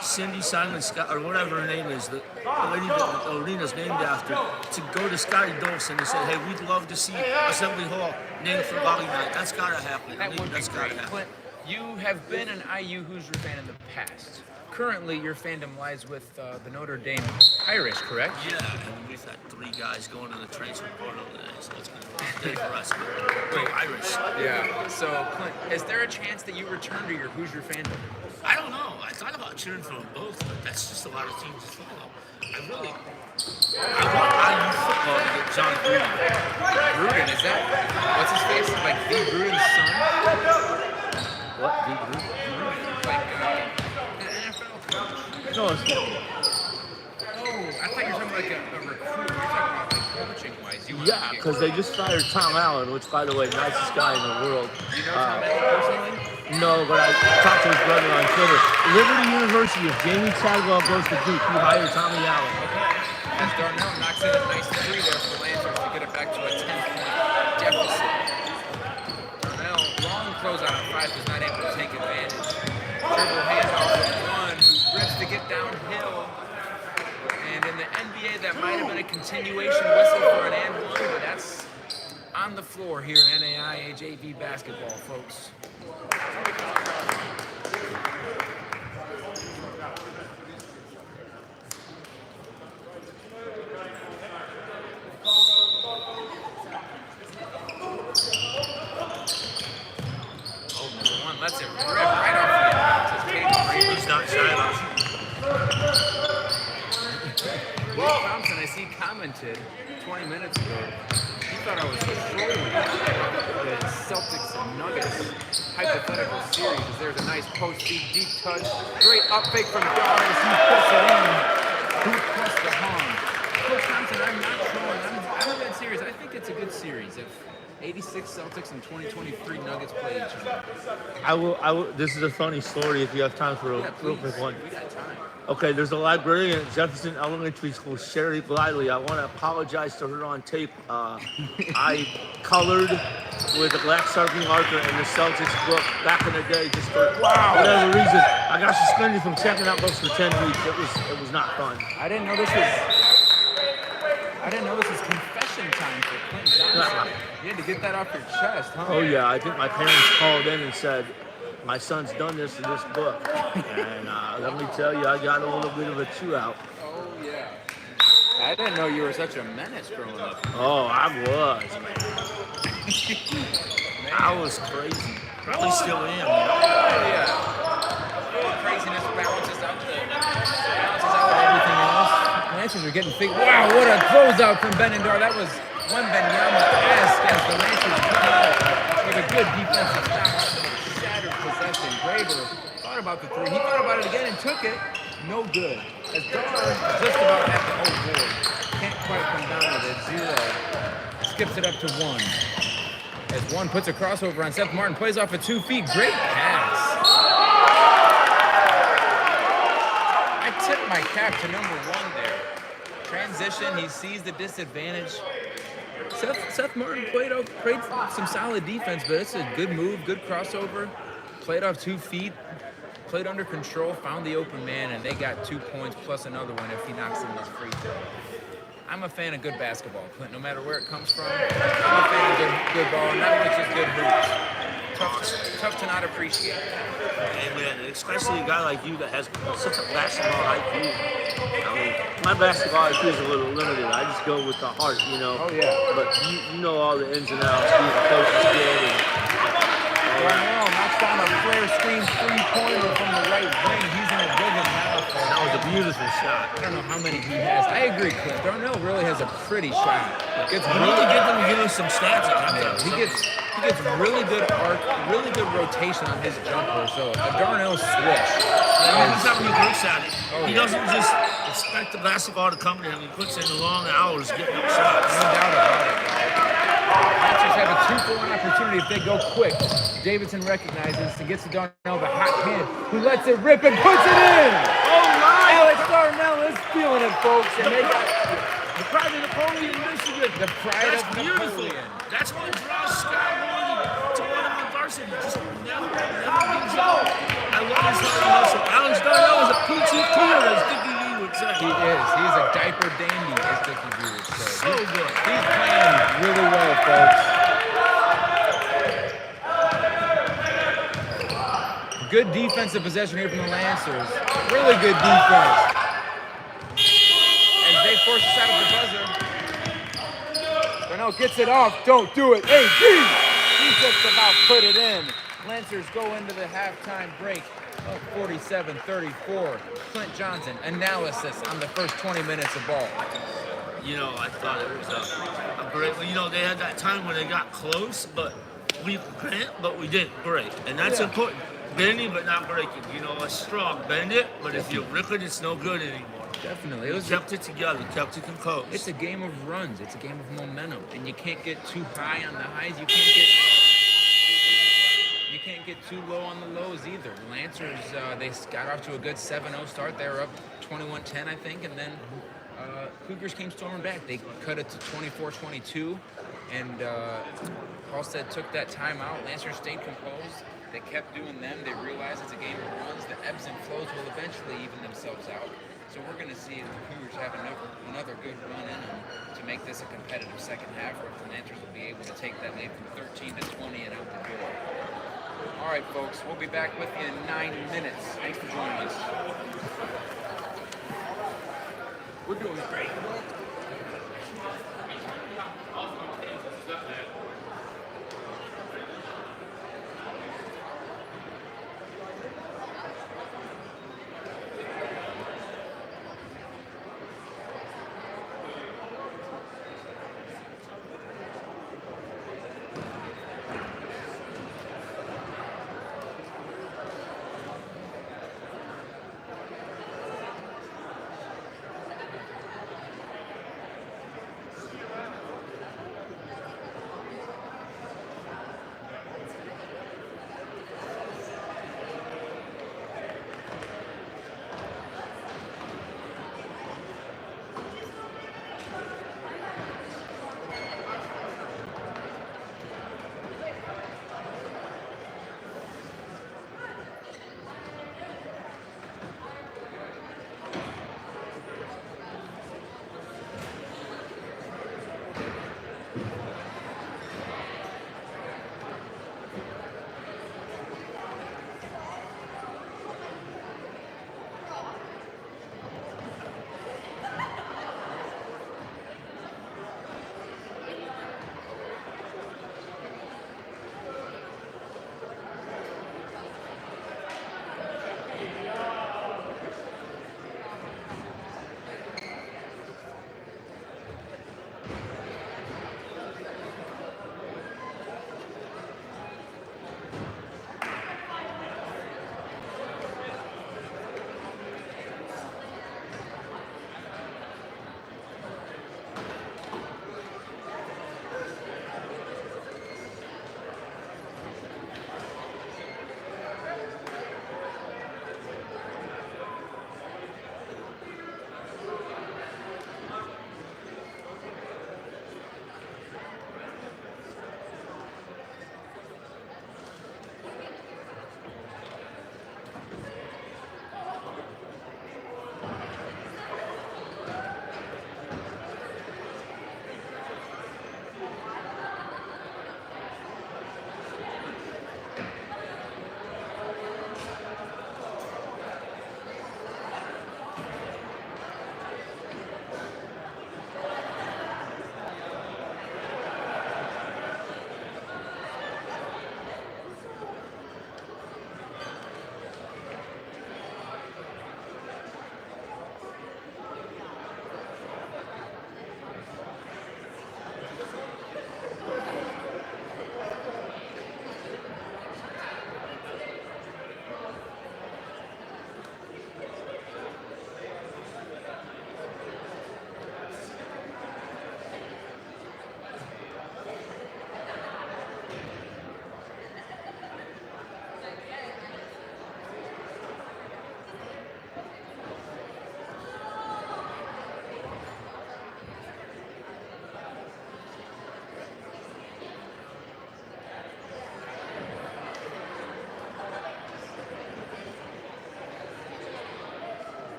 Cindy Simon Scott, or whatever her name is, the lady that the arena's named after, to go to Scotty Dolson and say, hey, we'd love to see Assembly Hall named for Bobby Knight. That's gotta happen. That would be That's gotta great. happen. Clint, you have been an IU Hoosier fan in the past. Currently, your fandom lies with the Notre Dame Irish, correct? Yeah, and we've had 3 guys going to the transfer portal today, so it's gonna be a day for us. Wait, Irish. Yeah. So, Clint, is there a chance that you return to your Hoosier fandom? I don't know. I thought about cheering for them both, but that's just a lot of teams to follow. I want IU football to get John Gruden. Gruden, is that, what's his face? Like V. Gruden's son? What? V. Gruden? Like, an NFL coach. No, it's not. Oh, I thought you were talking about like a recruit. You're talking about like coaching-wise. Yeah, because they just fired Tom Allen, which, by the way, nicest guy in the world. Do you know Tom Allen personally? No, but I talked to his brother on Twitter. Liberty University, if Jamie Chadwell goes to Duke, you hire Tommy Allen. As Darnell knocks in a nice 3 there for the Lancers to get it back to a 10-point deficit. Darnell, long closeout on 5, was not able to take advantage. Dribble handoff to one who rips to get downhill. And in the NBA, that might have been a continuation whistle for an and one, but that's on the floor here in NAIA JV basketball, folks. commented 20 minutes ago, he thought I was trolling the Celtics and Nuggets hypothetical series. As there's a nice post-feed deep touch. Great up fake from Dawg as he puts it in. Who pressed the harm? Coach Thompson, I'm not trolling. I'm that serious. I think it's a good series. If 86 Celtics and 2023 Nuggets play each other. I will. This is a funny story if you have time for a real quick one. We got time. Okay, there's a librarian at Jefferson Elementary School, Sherry Glidley. I want to apologize to her on tape. I colored with a black Sharpie marker in the Celtics book back in the day just for whatever reason. I got suspended from checking out books for 10 weeks. It was not fun. I didn't know this was confession time for Clint Johnson. You had to get that off your chest, huh? Oh yeah, I think my parents called in and said, my son's done this in this book. And let me tell you, I got a little bit of a chew out. Oh yeah. I didn't know you were such a menace growing up. Oh, I was, man. I was crazy. Probably still am. You know? Oh yeah. Craziness balances out everything else. Lancers are getting figured. Wow, what a closeout from Benendar. That was one Benyama-esque as the Lancers come out with a good defensive stop after the shattered possession. Graber thought about the three. He thought about it again and took it. No good. As Dawg just about at the whole board. Can't quite come down with it. Zero. Skips it up to one. As one puts a crossover on Seth Martin, plays off of 2 feet. Great pass. I tip my cap to number one there. Transition, he sees the disadvantage. Seth Martin played some solid defense, but it's a good move, good crossover. Played off 2 feet, played under control, found the open man, and they got 2 points plus another one if he knocks in this free throw. I'm a fan of good basketball, Clint, no matter where it comes from. I'm a fan of good ball, not only just good hoops. Tough to not appreciate. Amen. Especially a guy like you that has such a basketball IQ. I mean, my basketball IQ is a little limited. I just go with the heart, you know. Oh, yeah. But you know all the ins and outs, being a coach's game. Darnell knocks down a flare screen three-pointer from the right wing. He's in a big enough. That was a beautiful shot. I don't know how many he has. I agree, Clint. Darnell really has a pretty shot. Gets really get them to give us some stats. He gets really good arc, really good rotation on his jumper. So a Darnell switch. He's having a good shot. He yeah. doesn't just expect the basketball to come to him. He puts in the long hours getting up shots. No doubt about it. Lancers have a 2-for-1 opportunity if they go quick. Davidson recognizes and gets to Darnell, the hot hand, who lets it rip and puts it in. Oh, my! Alex Darnell is feeling it, folks, and they got the pride of Napoleon, Michigan. the pride That's of beautiful. Napoleon. That's what draws Sky to one of the varsity. Just never gives up. I love his hustle. Alex Darnell is a peachy peter, as Dickie Lee would say. He is. He's a diaper dandy, as Dickie Lee would say. So good. He's playing really well, folks. Good defensive possession here from the Lancers. Really good defense. As they force us out of the buzzer. Darnell gets it off. Don't do it. AD! He just about put it in. Lancers go into the halftime break of 47-34. Clint Johnson, analysis on the first 20 minutes of ball. You know, I thought it was a great. You know, they had that time when they got close, but we bent, but we didn't break, and that's important. Bending but not breaking. You know, a strong bend it, but if you rip it, it's no good anymore. Definitely. It kept it together, kept it composed. It's a game of runs. It's a game of momentum, and you can't get too high on the highs. You can't get too low on the lows either. The Lancers, they got off to a good 7-0 start. They were up 21-10, I think, and then Cougars came storming back. They cut it to 24-22, and Halstead took that timeout. Lancers stayed composed. They kept doing them. They realized it's a game of runs. The ebbs and flows will eventually even themselves out. So we're going to see if the Cougars have another good run in them to make this a competitive second half, or if the Lancers will be able to take that lead from 13 to 20 and out the door. All right, folks, we'll be back with you in 9 minutes. Thanks for joining us. We're doing great.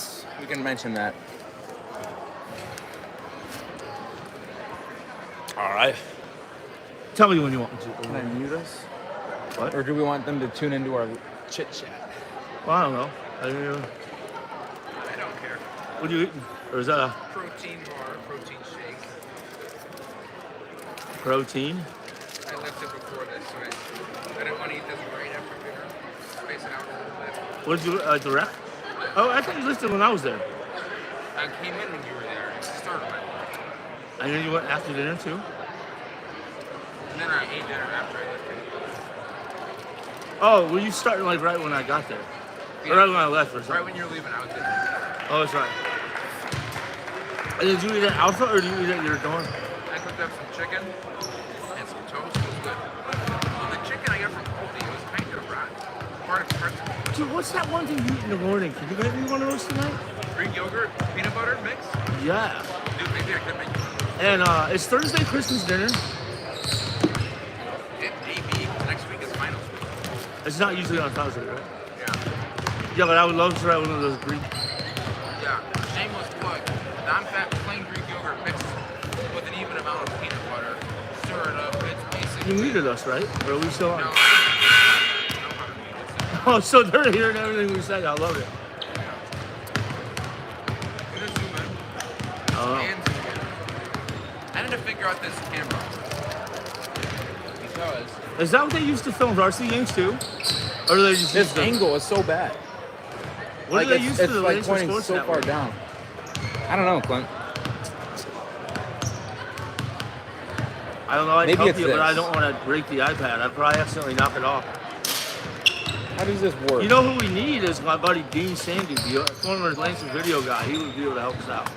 Yes, we can mention that. All right. Tell me when you want me to. Can I mute us? What? Or do we want them to tune into our chit chat? Well, I don't know. I don't care. What are you eating? Or is that a Protein bar, protein shake. protein? I left it before this, so I didn't want to eat this right after dinner. Space it out a little bit. What did you, the rec? Oh, I thought you listed when I was there. I came in when you were there. It started my lunch. And then you went after dinner too? And then I ate dinner after I left it. Oh, well, you started like right when I got there. Yeah. Or right when I left or something. Right when you were leaving, I was in. Oh, that's right. And did you eat at Alpha or did you eat at your dorm? I cooked up some chicken and some toast. It was good. Well, the chicken I got from Aldi was kind of rotten. Part of pretzel. Dude, what's that one thing you eat in the morning? Can you make me one of those tonight? Greek yogurt, peanut butter mix. Yeah. Dude, maybe I could make you one. And it's Thursday Christmas dinner. It may be. Next week is finals week. It's not usually on Thursday, right? Yeah. Yeah, but I would love to try one of those Greek. Yeah. Shameless plug. Non-fat plain Greek yogurt mixed with an even amount of peanut butter. Stir it up. It's basically. You muted us, right? Or are we still on? No, I don't know how to make it. Oh, so they're hearing everything we say. I love it. Gonna zoom in. Oh. And zoom in. I need to figure out this camera. Because Is that what they used to film varsity games too? Or do they just use this the, angle is so bad. What do they use for it's the like Laser pointing Sports so far Network? down. I don't know, Clint. I don't know. I'd Maybe help it's you, but I this. don't want to break the iPad. I'd probably accidentally knock it off. How does this work? You know who we need is my buddy Dean Sandy, the former Lancer video guy. He would be able to help us out.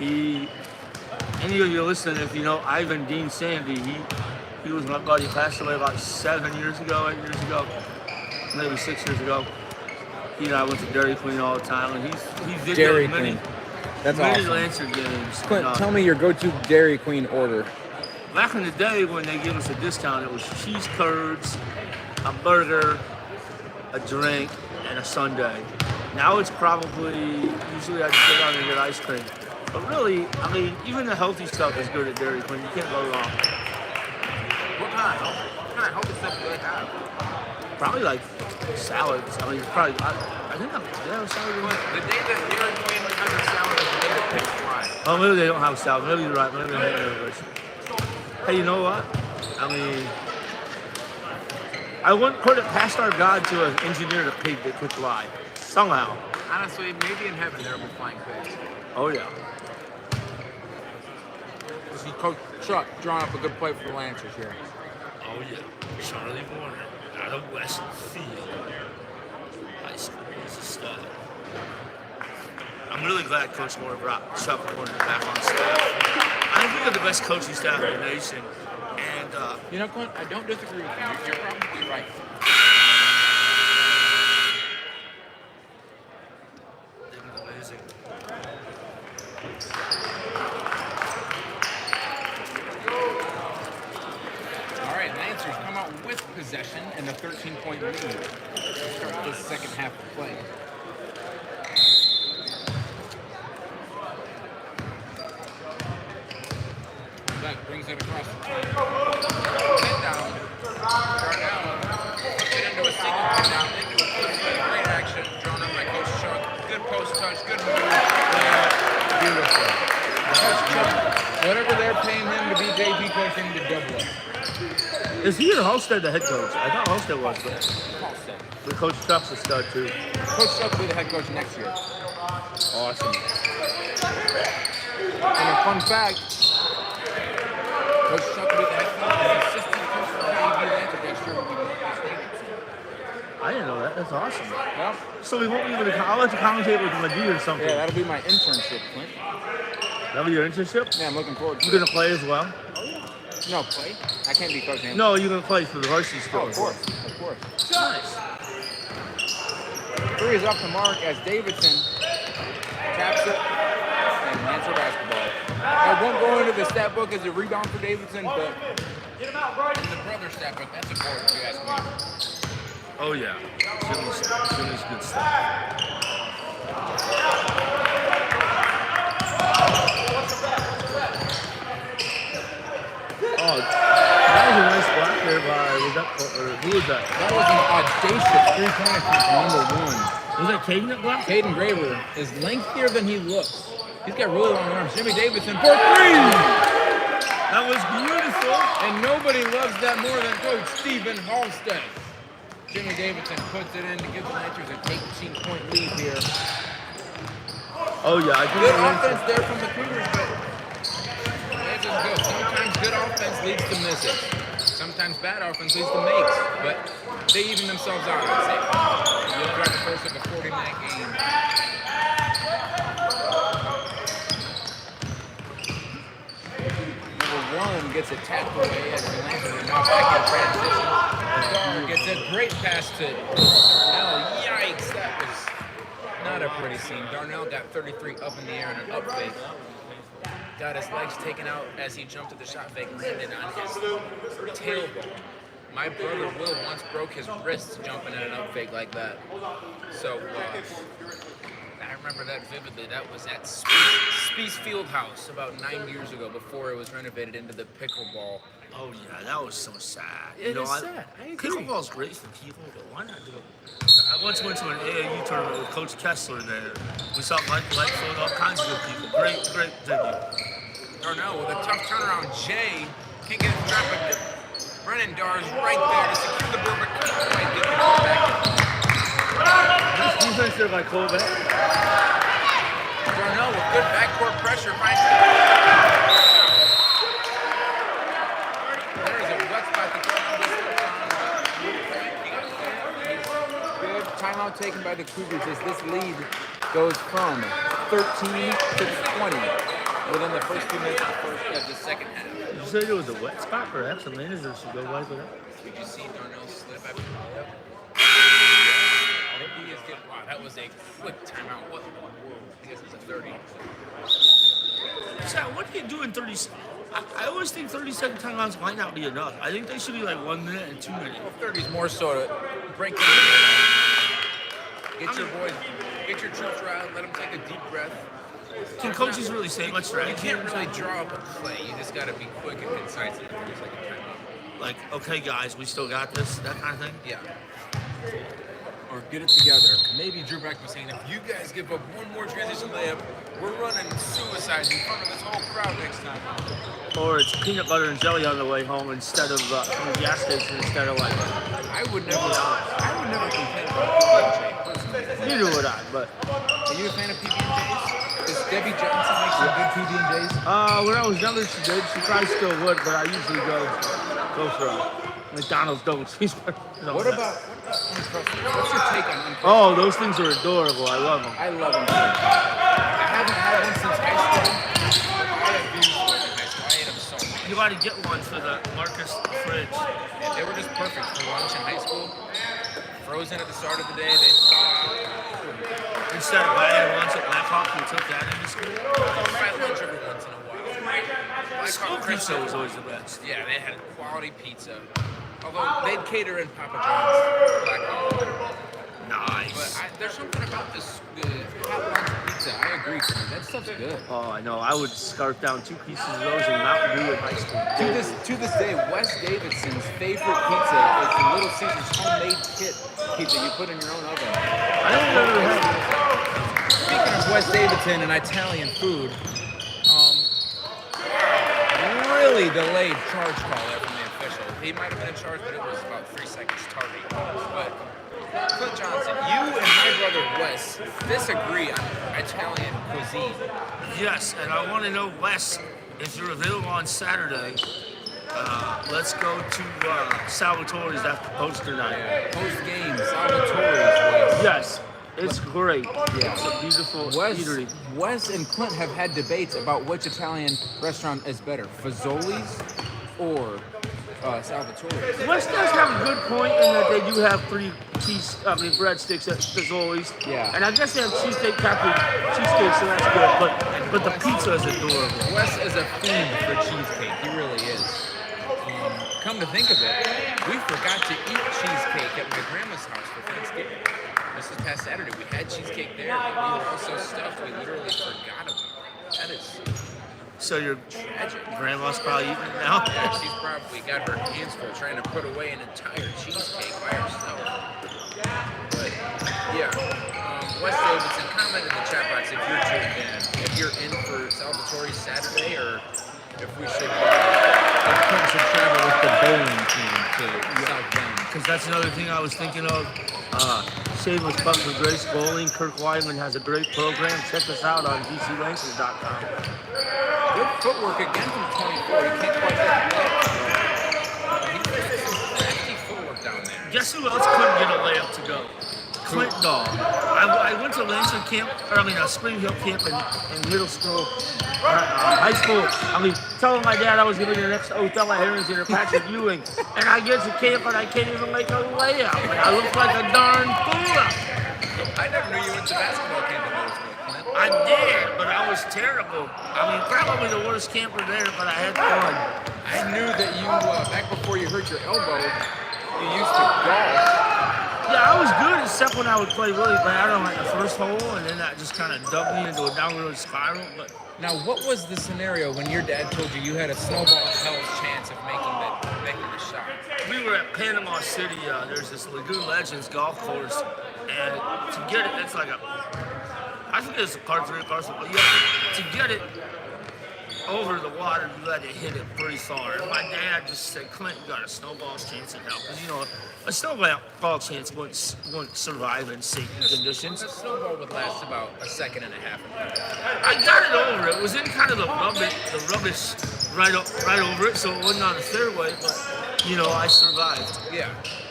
Any of you listening, if you know Ivan Dean Sandy, he was my buddy. Passed away about 7 years ago, 8 years ago, maybe 6 years ago. He and I went to Dairy Queen all the time, and he's Dairy videoed many, Queen. That's many awesome. Lancer games. Clint, And, tell me your go-to Dairy Queen order. back in the day when they gave us a discount, it was cheese curds, a burger, a drink, and a sundae. Now it's probably, usually I just get down and get ice cream. But really, I mean, even the healthy stuff is good at Dairy Queen. You can't go wrong. What kind of healthy stuff do they have? Probably like salads. I mean, it's probably, I think I'm, yeah, salad. Clint, the day that Dairy Queen has a salad is the day that picks fly. Oh, maybe they don't have salad. Maybe you're right. Maybe they have everything. Hey, you know what? I mean, I wouldn't put it past our God to engineer a pig that could fly. Somehow. Honestly, maybe in heaven there will be flying pigs. Oh, yeah. See Coach Chuck drawing up a good play for the Lancers here. Oh, yeah. Charlie Warner out of Westfield High School. He's a stud. I'm really glad Coach Moore brought Chuck Warner back on staff. I think we have the best coaching staff in the nation. And, You know, Clint, I don't disagree with you. You're probably right. they've been amazing. All right, Lancers come out with possession and a 13-point lead to start the second half of play. That brings it across the play. Pin down. Darnell. Get into a single pin down. Into a push. Great action. Drawn up by Coach Chuck. Good post touch. Good move. Beautiful. Coach Chuck, whatever they're paying him to be JP coaching, to double it. Is he or Halstead the head coach? I thought Halstead was, but Halstead. Coach Chuck's a stud, too. Coach Chuck will be the head coach next year. Awesome. And a fun fact, Coach Chuck will be the head coach and the assistant coach for the AV Lancers next year will be Marcus Davidson. I didn't know that. That's awesome. Well, So we won't even, I'll let you commentate with McGee or something. yeah, that'll be my internship, Clint. That'll be your internship? Yeah, I'm looking forward to You're it. going to play as well? No, play? I can't be coaching. No, you're going to play for the varsity Oh, school. of course. Of course. Nice. Three is off the mark as Davidson taps it and Lancer basketball. I won't go into the stat book as a rebound for Davidson, but in the brother stat book, that's important if you ask me. Oh, yeah. Jimmy's good stuff. Oh, that was a nice block there by, who was that? That was an audacious three-point attempt from number one. Was that Caden that blocked? Caden Graver is lengthier than he looks. He's got really long arms. Jimmy Davidson for three! That was beautiful. And nobody loves that more than Coach Stephen Halstead. Jimmy Davidson puts it in to give the Lancers an 18-point lead here. Oh, yeah. I think Good offense there from the Cougars, but it just goes. Sometimes good offense leads to misses. Sometimes bad offense leads to makes. But they even themselves out, I'd say. You'll throughout the course of a 40-minute game. One gets a tap away as the Lancers are now back in transition. Dawg gets a great pass to Darnell. Yikes, that was not a pretty scene. Darnell got 33 up in the air in an up fake. Got his legs taken out as he jumped at the shot fake, landed on his tailbone. My brother Will once broke his wrist jumping at an up fake like that. So, I remember that vividly. That was at Spies Fieldhouse about 9 years ago before it was renovated into the pickleball. Oh, yeah, that was so sad. It is sad. I agree. Pickleball's great for people, but why not do it? I once went to an AAU tournament with Coach Kessler there. We saw Mike Lightfoot, all kinds of good people. Great venue. Darnell with a tough turnaround. Jay can't get his traffic to Brennan Dar's right there to secure the board, but can't quite get the ball back. This defense there by Colbeck. Darnell with good backcourt pressure finds there is a wet spot to go on this good timeout taken by the Cougars as this lead goes from 13 to 20 within the first 2 minutes of the second half. Did you say there was a wet spot? Perhaps the manager should go wipe it up. Did you see Darnell slip after the layup? He is getting, wow, that was a quick timeout. What in the world? I guess it's a 30. Chad, what do you do in 30 seconds? I always think 30-second timeouts might not be enough. I think they should be like 1 minute and 2 minutes. Well, 30 is more so to break them. Get your boys, get your troops riled, let them take a deep breath. Can coaches really say much You strategy? can't really draw up a play. You just got to be quick and concise in a 30-second timeout. Like, okay, guys, we still got this, that kind of thing? Yeah. Or get it together. Maybe Drew Beck was saying, if you guys give up one more transition layup, we're running suicides in front of this whole crowd next time. Or it's peanut butter and jelly on the way home instead of from the gas station instead of like. I would never complain about PB&J. Neither would I, but. Are you a fan of PB&J's? Does Debbie Johnson make some good PB&J's? When I was younger, she did. She probably still would, but I usually go for McDonald's double cheeseburger. What about Uncrustables? What's your take on Uncrustables? Oh, those things are adorable. I love them. I love them too. I haven't had one since high school. I have used one in high school. I ate them so much. You got to get one for the Marcus fridge. And they were just perfect for lunch in high school. Frozen at the start of the day, they thaw out. Instead of buying lunch at Blackhawk, we took that into school. I'll buy lunch every once in a while. School pizza was always the best. Yeah, they had quality pizza. Although they'd cater in Papa John's, Blackhawk. Nice. But there's something about this hot lunch pizza. I agree, Clint. That stuff's good. Oh, I know. I would scarf down 2 pieces of those in Mountain Dew in high school. To this day, Wes Davidson's favorite pizza is the Little Caesars homemade kit pizza you put in your own oven. I don't ever have. Speaking of Wes Davidson and Italian food, really delayed charge call there from the official. He might have been in charge, but it was about 3 seconds tardy. But Clint Johnson, you and my brother Wes disagree on Italian cuisine. Yes, and I want to know, Wes, if you're available on Saturday, let's go to Salvatore's after poster night. Post-game, Salvatore's, Wes. Yes, it's great. Yeah. It's a beautiful eatery. Wes and Clint have had debates about which Italian restaurant is better, Fazoli's or Salvatore's. Wes does have a good point in that they do have 3 breadsticks at Fazoli's. Yeah. And I guess they have cheesesteak, cheesesteak, so that's good. But the pizza is adorable. Wes is a fiend for cheesecake. He really is. Come to think of it, we forgot to eat cheesecake at my grandma's house for Thanksgiving. this past Saturday. We had cheesecake there, but we were also stuffed. We literally forgot about it. That is So your tragic. grandma's probably eating it now? Yeah, she's probably got her hands full trying to put away an entire cheesecake by herself. But yeah, Wes Davidson, comment in the chat box if you're tuned in, if you're in for Salvatore Saturday, or if we should, if Clint should travel with the bowling team to South Bend. Because that's another thing I was thinking of. Shameless plug for Grace Bowling. Kirk Wyman has a great program. Check us out on dclancers.com. Good footwork again from 24. You can't quite get the layup. He plays some crafty footwork down there. Guess who else couldn't get a layup to go? Clint Dawg. I went to Lancer camp, Spring Hill camp in middle school, high school. Telling my dad I was going to be the next Othello Harrington or Patrick Ewing. And I get to camp and I can't even make a layup. And I look like a darn fool. I never knew you went to basketball camp in middle school, Clint. I did, but I was terrible. Probably the worst camper there, but I had fun. I knew that you, back before you hurt your elbow, you used to golf. Yeah, I was good, except when I would play really bad on the first hole, and then that just kind of dumped me into a downward spiral. But now, what was the scenario when your dad told you had a snowball hell's chance of making the shot? We were at Panama City. There's this Lagoon Legends golf course, and to get it, it's like I think it's a par 3 or par 4, but to get it over the water, you had to hit it pretty far. And my dad just said, Clint, you got a snowball's chance at help. Because, a snowball chance wouldn't survive in safety conditions. A snowball would last about a second and a half. I got it over. It was in kind of the rubbish right over it, so it wasn't on the fairway, but, I survived. Yeah,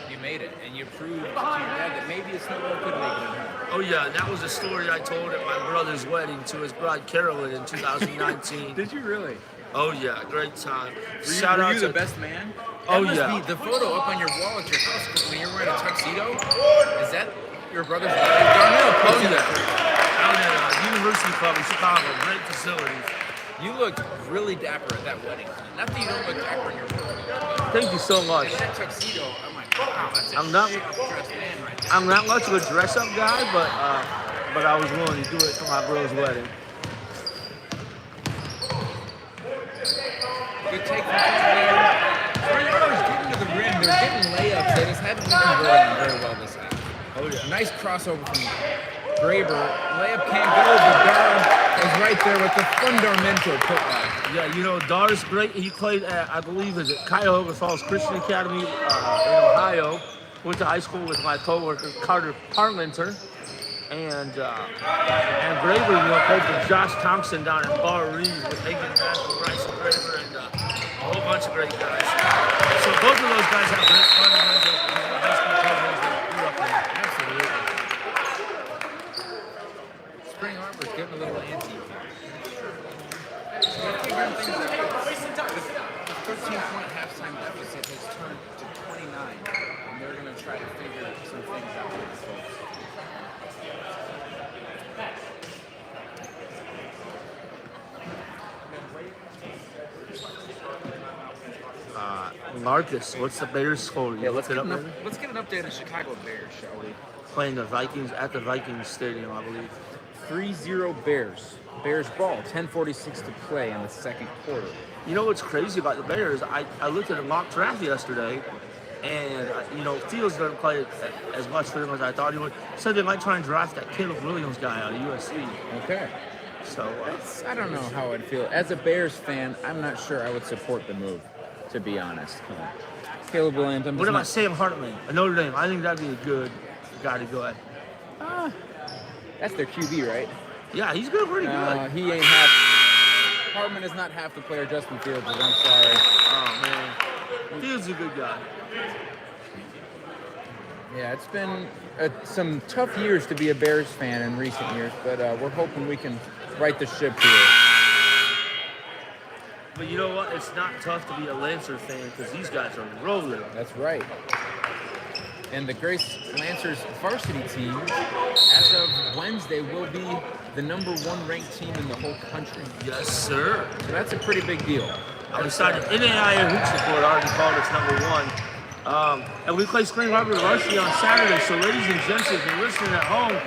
you made it, and you proved to your dad that maybe a snowball could make it in home. Oh yeah, that was a story I told at my brother's wedding to his bride Carolyn in 2019. Did you really? Oh yeah, great time. Were you the best man? Oh that yeah. Must be the photo up on your wall at your house when you're wearing a tuxedo. Is that your brother's wedding? Darnell posted that. Out at University Club in Chicago, great facilities. You looked really dapper at that wedding. Not that you don't look dapper in your photo. Thank you so much. And that tuxedo, I'm like, wow, that's a I'm not dressed man right there. I'm not much of a dress-up guy, but I was willing to do it for my bro's wedding. Good take from there. Arbors getting to the rim. They're getting layups. They just haven't been converting very well this half. Oh yeah. Nice crossover from Graber. Layup can't go, but Dar is right there with the fundamental putback. Yeah, Dar's great. He played at, I believe, is it Cuyahoga Falls Christian Academy in Ohio. Went to high school with my coworker Carter Parmenter, and Graber played for Josh Thompson down in Bar Reed with Hagen Matthew, Bryce Graber, and a whole bunch of great guys. So both of those guys have great fundamentals because of the high school programs they grew up in. Absolutely. Spring Arbor's getting a little antsy. So they're figuring things out. The 13-point halftime deficit has turned to 29, and they're going to try to figure some things out with this folks. Marcus, what's the Bears score? Yeah, let's get an update on the Chicago Bears, shall we? Playing the Vikings at the Vikings Stadium, I believe. 3-0 Bears. Bears ball, 10:46 to play in the second quarter. You know what's crazy about the Bears? I looked at a mock draft yesterday, and Fields doesn't play as much for them as I thought he would. Said they might try and draft that Caleb Williams guy out of USC. Okay. So I don't know how I'd feel. As a Bears fan, I'm not sure I would support the move, to be honest. Caleb Williams. What about Sam Hartman, a Notre Dame? I think that'd be a good guy to go at. That's their QB, right? Yeah, he's good, pretty good. He ain't half. Hartman is not half the player Justin Fields is. I'm sorry. Oh man, Fields is a good guy. Yeah, it's been some tough years to be a Bears fan in recent years, but we're hoping we can right the ship here. But you know what? It's not tough to be a Lancer fan because these guys are rolling. That's right. And the Grace Lancers varsity team, as of Wednesday, will be the #1 ranked team in the whole country. Yes, sir. So that's a pretty big deal. I'm excited. NAIA Hoops Report already called us #1. And we play Spring Arbor varsity on Saturday. So, ladies and gents, if you're listening at home,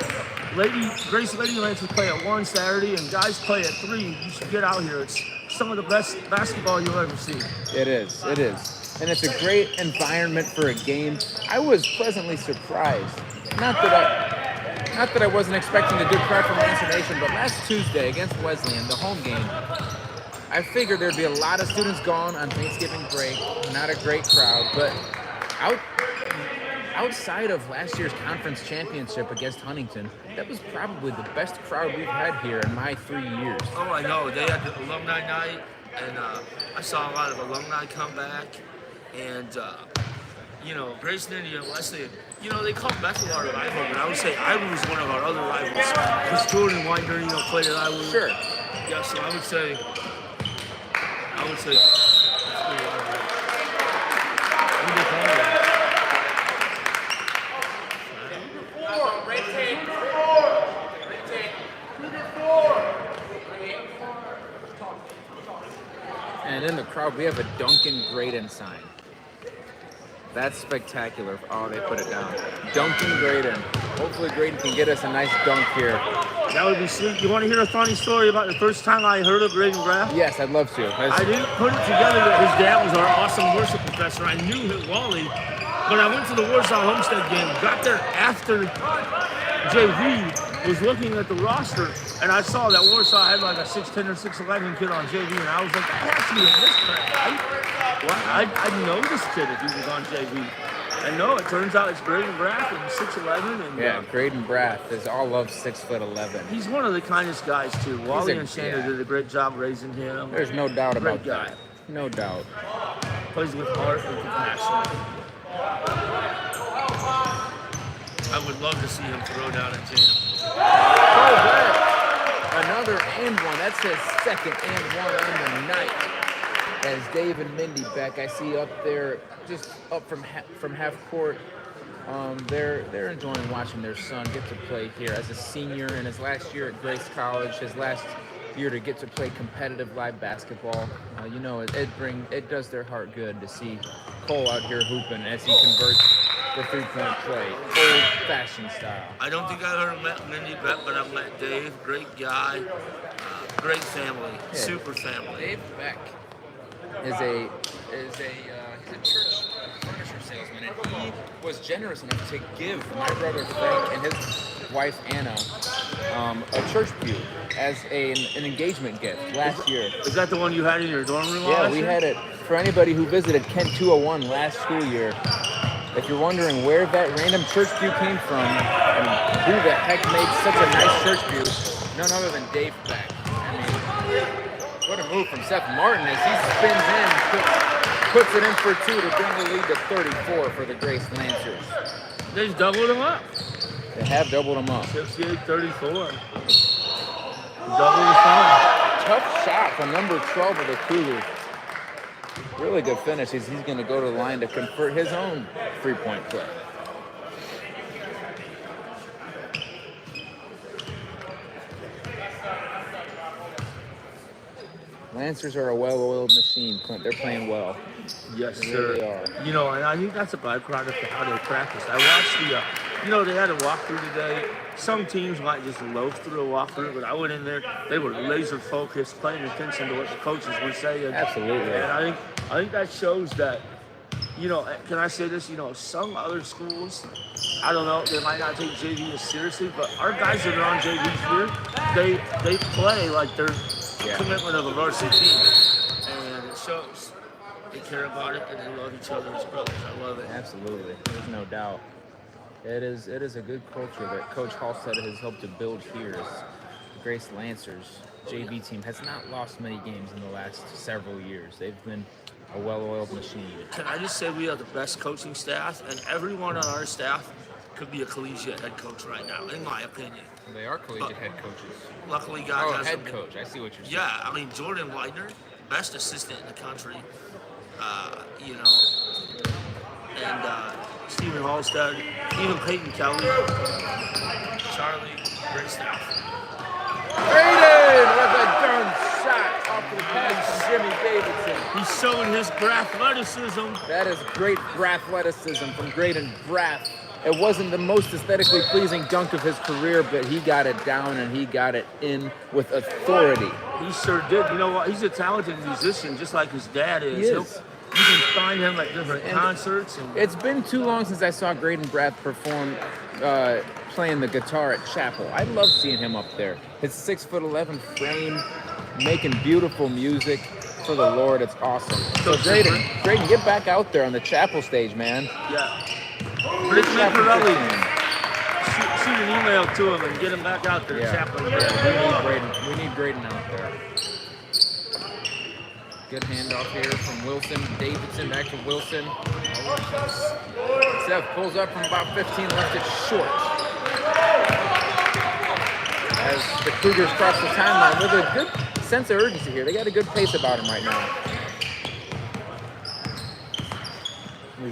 Grace Lady Lancers play at 1 Saturday, and guys play at 3. You should get out here. It's some of the best basketball you'll ever see. It is. It is. And it's a great environment for a game. I was pleasantly surprised. Not that I wasn't expecting a good crowd from Lancer Nation, but last Tuesday against Wesleyan, the home game, I figured there'd be a lot of students gone on Thanksgiving break. Not a great crowd, but outside of last year's conference championship against Huntington, that was probably the best crowd we've had here in my 3 years. Oh, I know. They had the alumni night, and I saw a lot of alumni come back. And, Grace and India and Wesley, they call Bethel our rival, but I would say Iowa was one of our other rivals. Because Jordan Widener, played at Iowa. Sure. Yeah, so I would say, that's good rivalry. What do they call it? And in the crowd, we have a Duncan Graydon sign. That's spectacular. Oh, they put it down. Duncan Graydon. Hopefully Graydon can get us a nice dunk here. That would be sweet. You want to hear a funny story about the first time I heard of Graydon Graff? Yes, I'd love to. I didn't put it together that his dad was our awesome worship professor. I knew him, Wally, but I went to the Warsaw Homestead game, got there after JV, was looking at the roster, and I saw that Warsaw had like a 6'10 or 6'11 kid on JV, and I was like, that has to be this guy, right? Well, I'd know this kid if he was on JV. And no, it turns out it's Graydon Braff and 6'11. And, yeah, Graydon Braff is all of 6'11". He's one of the kindest guys, too. Wally and Shanda did a great job raising him. There's no doubt about Great guy. that. No doubt. Plays with heart and compassion. I would love to see him throw down a jam. Oh, there. Another and one. That's his second and one on the night. As Dave and Mindy Beck, I see up there, just up from half court. They're enjoying watching their son get to play here as a senior in his last year at Grace College, his last year to get to play competitive live basketball. It does their heart good to see Cole out here hooping as he converts the 3-point play, old-fashioned style. I don't think I've ever met Mindy Beck, but I've met Dave. Great guy, great family, super family. Dave Beck is a church furniture salesman, and he was generous enough to give my brother Frank and his wife Anna a church pew as an engagement gift last year. Is that the one you had in your dorm room? Yeah, we had it for anybody who visited Kent 201 last school year. If you're wondering where that random church pew came from and who the heck made such a nice church pew, none other than Dave Beck. I mean, what a move from Seth Martin as he spins in, puts it in for 2 to bring the lead to 34 for the Grace Lancers. They've doubled them up. They have doubled them up. 68-34. Double the fun. Tough shot from number 12 of the Cougars. Really good finish. He's going to go to the line to convert his own 3-point play. Lancers are a well-oiled machine, Clint. They're playing well. Yes, They sir. really are. And I think that's a byproduct of how they practice. I watched they had a walkthrough today. Some teams might just loaf through a walkthrough, but I went in there. They were laser focused, paying attention to what the coaches were saying. Absolutely. And I think that shows that, can I say this? Some other schools, I don't know, they might not take JV as seriously, but our guys that are on JV here, they play like they're commitment of a varsity team, and it shows. They care about it and they love each other as brothers. I love it. Absolutely. There's no doubt. It is a good culture that Coach Halstead has helped to build here. The Grace Lancers JV team has not lost many games in the last several years. They've been a well-oiled machine. Can I just say we have the best coaching staff, and everyone on our staff could be a collegiate head coach right now, in my opinion. They are collegiate head coaches. Luckily, God has head coach. I see what you're saying. Yeah, I mean, Jordan Widener, best assistant in the country, and Stephen Halstead, even Peyton Kelly, Charlie, great staff. Graydon with a dunk shot off the pass from Jimmy Davidson. He's showing his athleticism. That is great athleticism from Graydon Braff. It wasn't the most aesthetically pleasing dunk of his career, but he got it down and he got it in with authority. He sure did. You know what? He's a talented musician, just like his dad is. He is. You can find him at different concerts. And it's been too long since I saw Graydon Braff perform playing the guitar at Chapel. I love seeing him up there. His 6'11" frame, making beautiful music for the Lord. It's awesome. So Graydon, get back out there on the Chapel stage, man. Yeah. Rick Nicorelli, shoot an email to him and get him back out there. Yeah. Chapel. Yeah, we need Graydon out there. Good handoff here from Wilson. Davidson back to Wilson. Seth pulls up from about 15, left it short. As the Cougars cross the timeline with a good sense of urgency here. They got a good pace about them right now.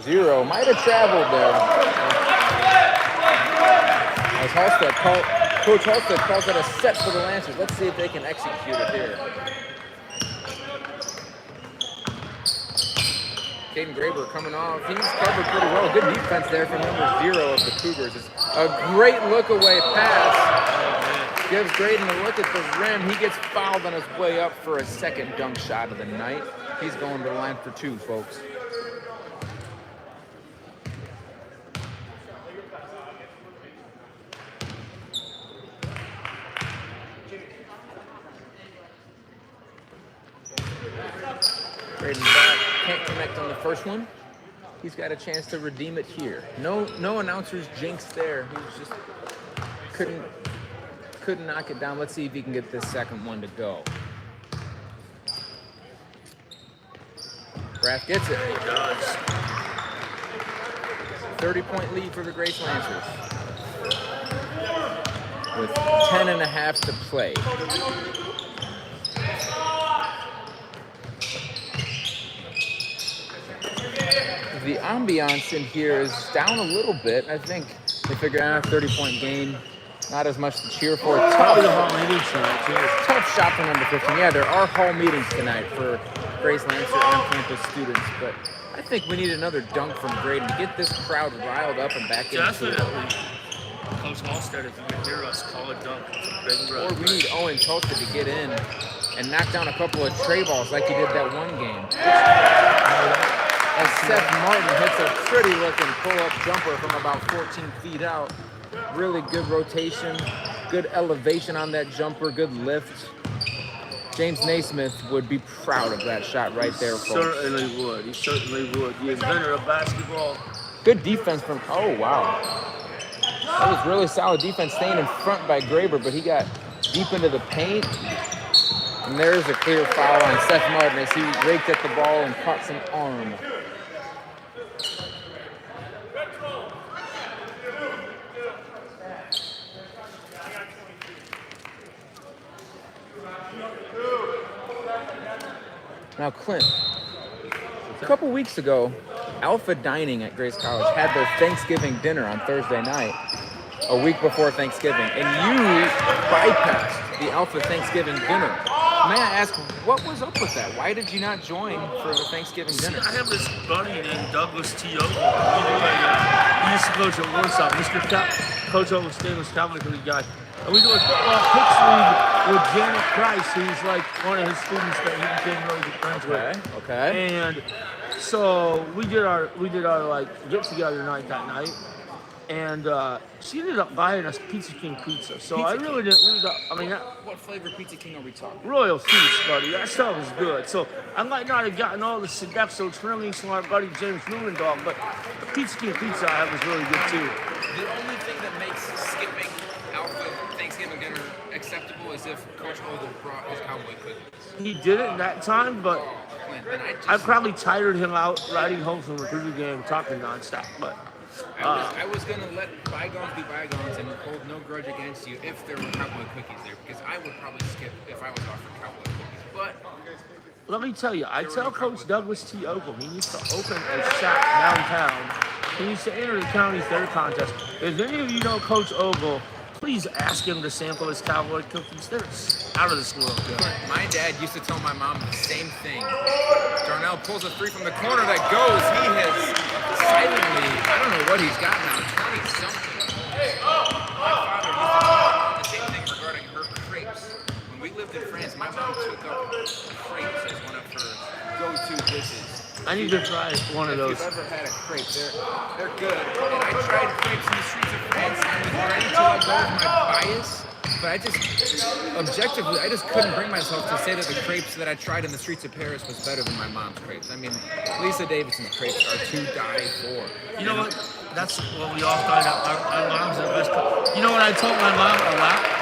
Zero might have traveled there. As Coach Halstead calls it a set for the Lancers. Let's see if they can execute it here. Caden Graber coming off. He's covered pretty well. Good defense there from number 0 of the Cougars. It's a great look-away pass. Gives Graydon a look at the rim. He gets fouled on his way up for a second dunk shot of the night. He's going to the line for 2, folks. Graydon back, can't connect on the first one. He's got a chance to redeem it here. No announcers jinxed there. He was just couldn't knock it down. Let's see if he can get this second one to go. Braff gets it. He does. 30-point lead for the Grace Lancers. With 10.5 to play. The ambiance in here is down a little bit. I think they figured out a 30-point game. Not as much to cheer for. Tough shot for number 15. Yeah, there are hall meetings tonight for Grace Lancer on-campus students, but I think we need another dunk from Graydon to get this crowd riled up and back into it. Definitely. Coach Halstead, if you can hear us, call a dunk. It's a big Or we need Owen Tulsa to get in and knock down a couple of tray balls like he did that one game. As Seth Martin hits a pretty looking pull-up jumper from about 14 feet out. Really good rotation, good elevation on that jumper, good lift. James Naismith would be proud of that shot right there, folks. Certainly would. He certainly would. The inventor of basketball. Good defense from, oh wow. That was really solid defense, staying in front by Graber, but he got deep into the paint. And there's a clear foul on Seth Martin as he raked at the ball and caught some arm. Now, Clint, a couple weeks ago, Alpha Dining at Grace College had their Thanksgiving dinner on Thursday night, a week before Thanksgiving, and you bypassed the Alpha Thanksgiving dinner. May I ask, what was up with that? Why did you not join for the Thanksgiving dinner? I have this buddy named Douglas T. Ogle. He used to coach at Warsaw. Coach Ogle's famous Catholic League guy. And we do a football pitch league with Janet Price, who's like one of his students that he became really good friends with. Okay. And so we did our like get together night that night, and she ended up buying us Pizza King pizza. So Pizza I really didn't lose. I mean, What flavor Pizza King are we talking? Royal Feast, buddy. That stuff is good. So I might not have gotten all the Sodexo trimmings from our buddy James Dawg, but the Pizza King pizza I had was really good too. The only thing that makes skipping Alpha Thanksgiving dinner acceptable is if Coach Ogle brought his cowboy cookies. He did it that time, but Clint, I probably tired him out riding home from the Cougar game talking nonstop. But I was going to let bygones be bygones and hold no grudge against you if there were cowboy cookies there, because I would probably skip if I was offered cowboy cookies. But let me tell you, I tell Coach Douglas T. Ogle he needs to open a shop downtown. He needs to enter the county fair contest. If any of you know Coach Ogle, please ask him to sample his cowboy cookies. They're out of this world good. My dad used to tell my mom the same thing. Darnell pulls a three from the corner that goes. He has silently, I don't know what he's got now, 20-something. My father used to tell me the same thing regarding her crepes. When we lived in France, my mom took up crepes as one of her go-to dishes. I need to try one of those. If you've ever had a crepe, they're good. And I tried crepes in the streets of France. I was ready to let go of my bias, but I just, objectively, I just couldn't bring myself to say that the crepes that I tried in the streets of Paris was better than my mom's crepes. I mean, Lisa Davidson's crepes are to die for. You know what? That's what we all find out. Our mom's the best cook. You know what I told my mom a lot?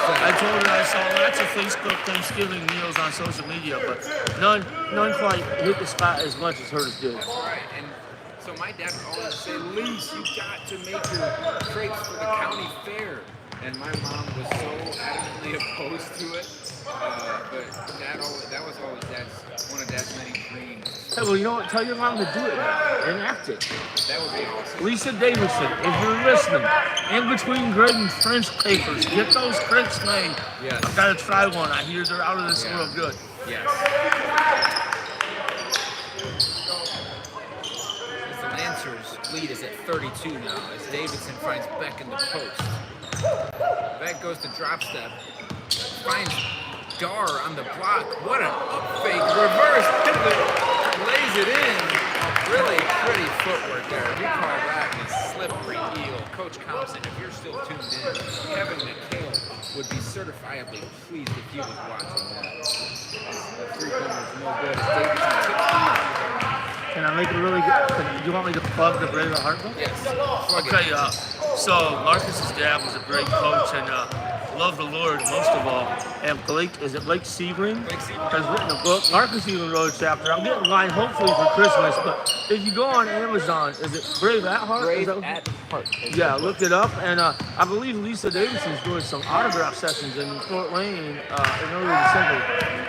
I told her I saw lots of Facebook Thanksgiving meals on social media, but none quite hit the spot as much as hers did. That's right. And so my dad would always say, Lise, you got to make your crepes for the county fair. And my mom was so adamantly opposed to it. But that was always one of Dad's many dreams. Hey, well, you know what? Tell your mom to do it now. Enact it. That would be awesome. Lisa Davidson, if you're listening, in between grading French papers, get those crepes made. Yes. I've got to try one. I hear they're out of this world good. Yes. The Lancers' lead is at 32 now as Davidson finds Beck in the post. Beck goes to drop step, finds Dar on the block. What an up fake reverse. Lays it in. Really pretty footwork there. We call that a slippery eel. Coach Compson, if you're still tuned in, Kevin McHale would be certifiably pleased if he was watching that. The three-pointer is no good. Davidson tips the Can I make it really good? Do you want me to plug the Brave Heart book? Yes. Plug Okay, it. so Marcus's dad was a great coach and loved the Lord most of all. And Blake Sebring? Blake Sebring. Has written a book. Marcus even wrote a chapter. I'm getting mine hopefully for Christmas, but if you go on Amazon, is it Brave at Heart? Brave at Heart. Yeah, look it up. And I believe Lisa Davidson's doing some autograph sessions in Fort Wayne in early December.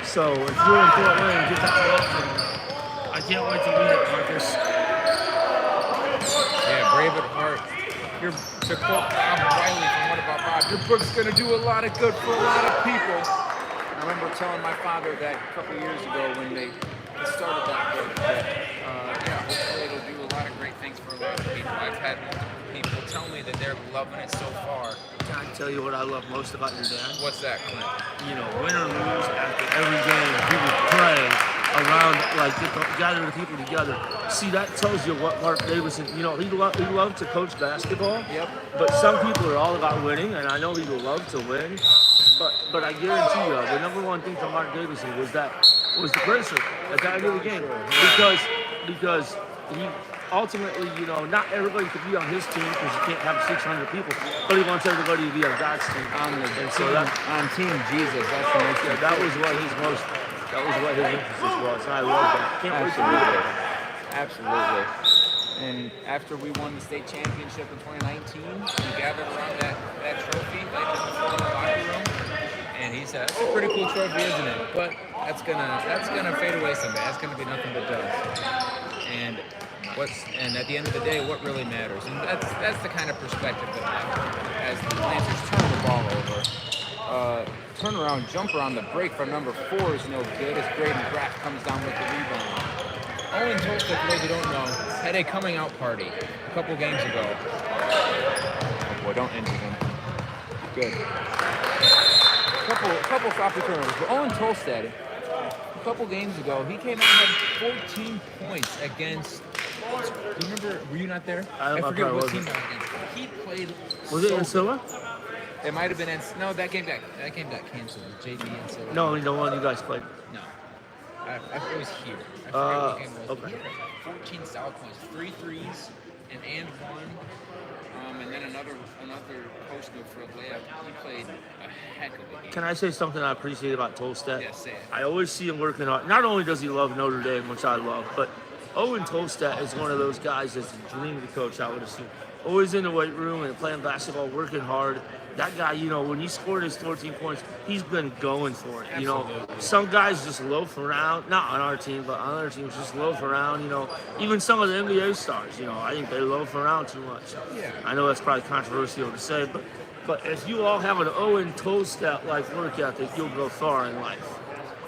So if you're in Fort Wayne, get that book. And I can't wait to read it, Marcus. Yeah, Brave at Heart. To quote Bob Wiley from What About Bob, your book's going to do a lot of good for a lot of people. I remember telling my father that a couple years ago when they started that book that, hopefully it'll do a lot of great things for a lot of people. I've had multiple people tell me that they're loving it so far. Can I tell you what I love most about your dad? What's that, Clint? You know, win or lose, after every game, he would pray around, like, gather the people together. See, that tells you what Mark Davidson, he loved to coach basketball. Yep. But some people are all about winning, and I know he would love to win. But I guarantee you, the number one thing from Mark Davidson was the pressure at the end of the game. Because he ultimately, not everybody could be on his team because you can't have 600 people, but he wants everybody to be on God's team. On Team Jesus, that's the most. Yeah, that was what his emphasis was, and I love that. Can't wait to read it. Absolutely. And after we won the state championship in 2019, we gathered around that trophy, like in the locker room, and he said, "That's a pretty cool trophy, isn't it? But that's gonna fade away someday. That's gonna be nothing but dust." And at the end of the day, what really matters, and that's the kind of perspective that I have as the Lancers turn the ball over. Turnaround jumper on the break for number 4 is no good as Braden Graff comes down with the rebound. Owen Tolster, for those who don't know, had a coming out party a couple games ago. Oh boy, don't injure him. Good. Couple sloppy turnovers. But Owen Tolstead, a couple games ago, he came out and had 14 points against. Do you remember? Were you not there? I forget what team that was against. He played. Was it Ancilla? It might have been. No, that game got canceled. JB and so. No, the one you guys played. No. It was here. I forget what game it was. Okay. 14 solid points, 3 threes, and one. And then another post move for a layup. He played a heck of a game. Can I say something I appreciate about Tolstead? Yes, say it. I always see him working hard. Not only does he love Notre Dame, which I love, but Owen Tolstead is one of those guys that's a dream to coach, I would assume. Always in the weight room and playing basketball, working hard. That guy, when he scored his 14 points, he's been going for it. Absolutely. Some guys just loaf around, not on our team, but on other teams just loaf around, Even some of the NBA stars, I think they loaf around too much. Yeah. I know that's probably controversial to say, But if you all have an Owen toe step like work ethic, you'll go far in life.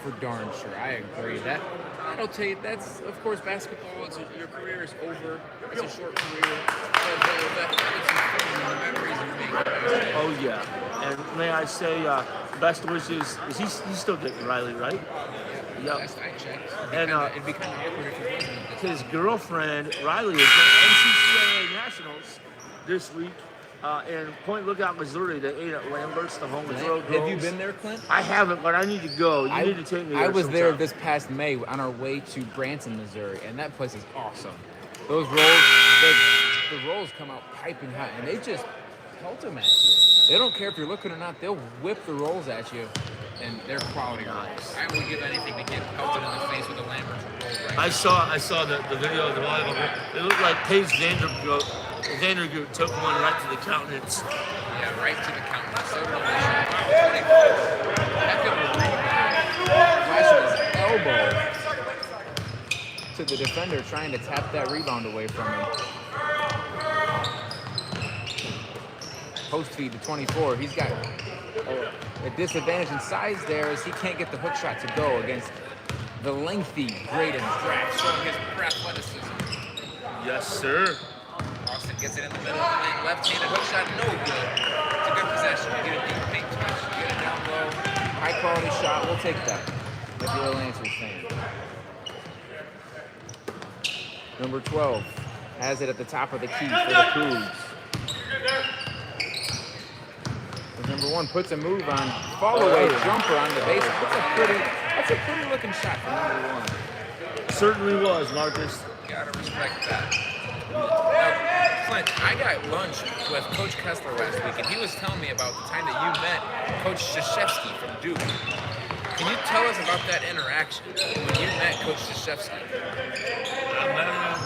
For darn sure, I agree. That'll tell you. That's of course basketball. Your career is over. It's a short career. But the memories you make. Oh yeah, and may I say, best wishes. He's still dating Riley, right? Yep. Last I checked. And It'd be kind of awkward if he wasn't. his girlfriend Riley is at NCAA Nationals this week in Point Lookout, Missouri. They ate at Lambert's, the home of road Have you goals. been there, Clint? I haven't, but I need to go. You need to take me there I was there sometime. this past May on our way to Branson, Missouri, and that place is awesome. Those rolls, the rolls come out piping hot, and they just pelt them at you. They don't care if you're looking or not. They'll whip the rolls at you, and they're quality rolls. I would give anything to get pelted in the face with a Lambert's roll. Right I saw the video of the volleyball. It looked like Paige Vandergroot took one right to the countenance. Yeah, right to the countenance. So delicious. Heck of a rebound. Flashing his elbow to the defender, trying to tap that rebound away from him. Post feed to 24. He's got a disadvantage in size there as he can't get the hook shot to go against the lengthy Graydon's draft, showing his athleticism. Yes, sir. Austin gets it in the middle of the lane, left-handed hook shot, no good. It's a good possession. You get a deep paint touch, you get it down low, high-quality shot. We'll take that if you're a Lancers fan. Number 12 has it at the top of the key for the Cougs. Number 1 puts a move on, fall-away jumper on the base. That's a pretty looking shot for number 1. Certainly was, Marcus. Gotta respect that. Now, Clint, I got lunch with Coach Kessler last week, and he was telling me about the time that you met Coach Krzyzewski from Duke. Can you tell us about that interaction when you met Coach Krzyzewski? I met him.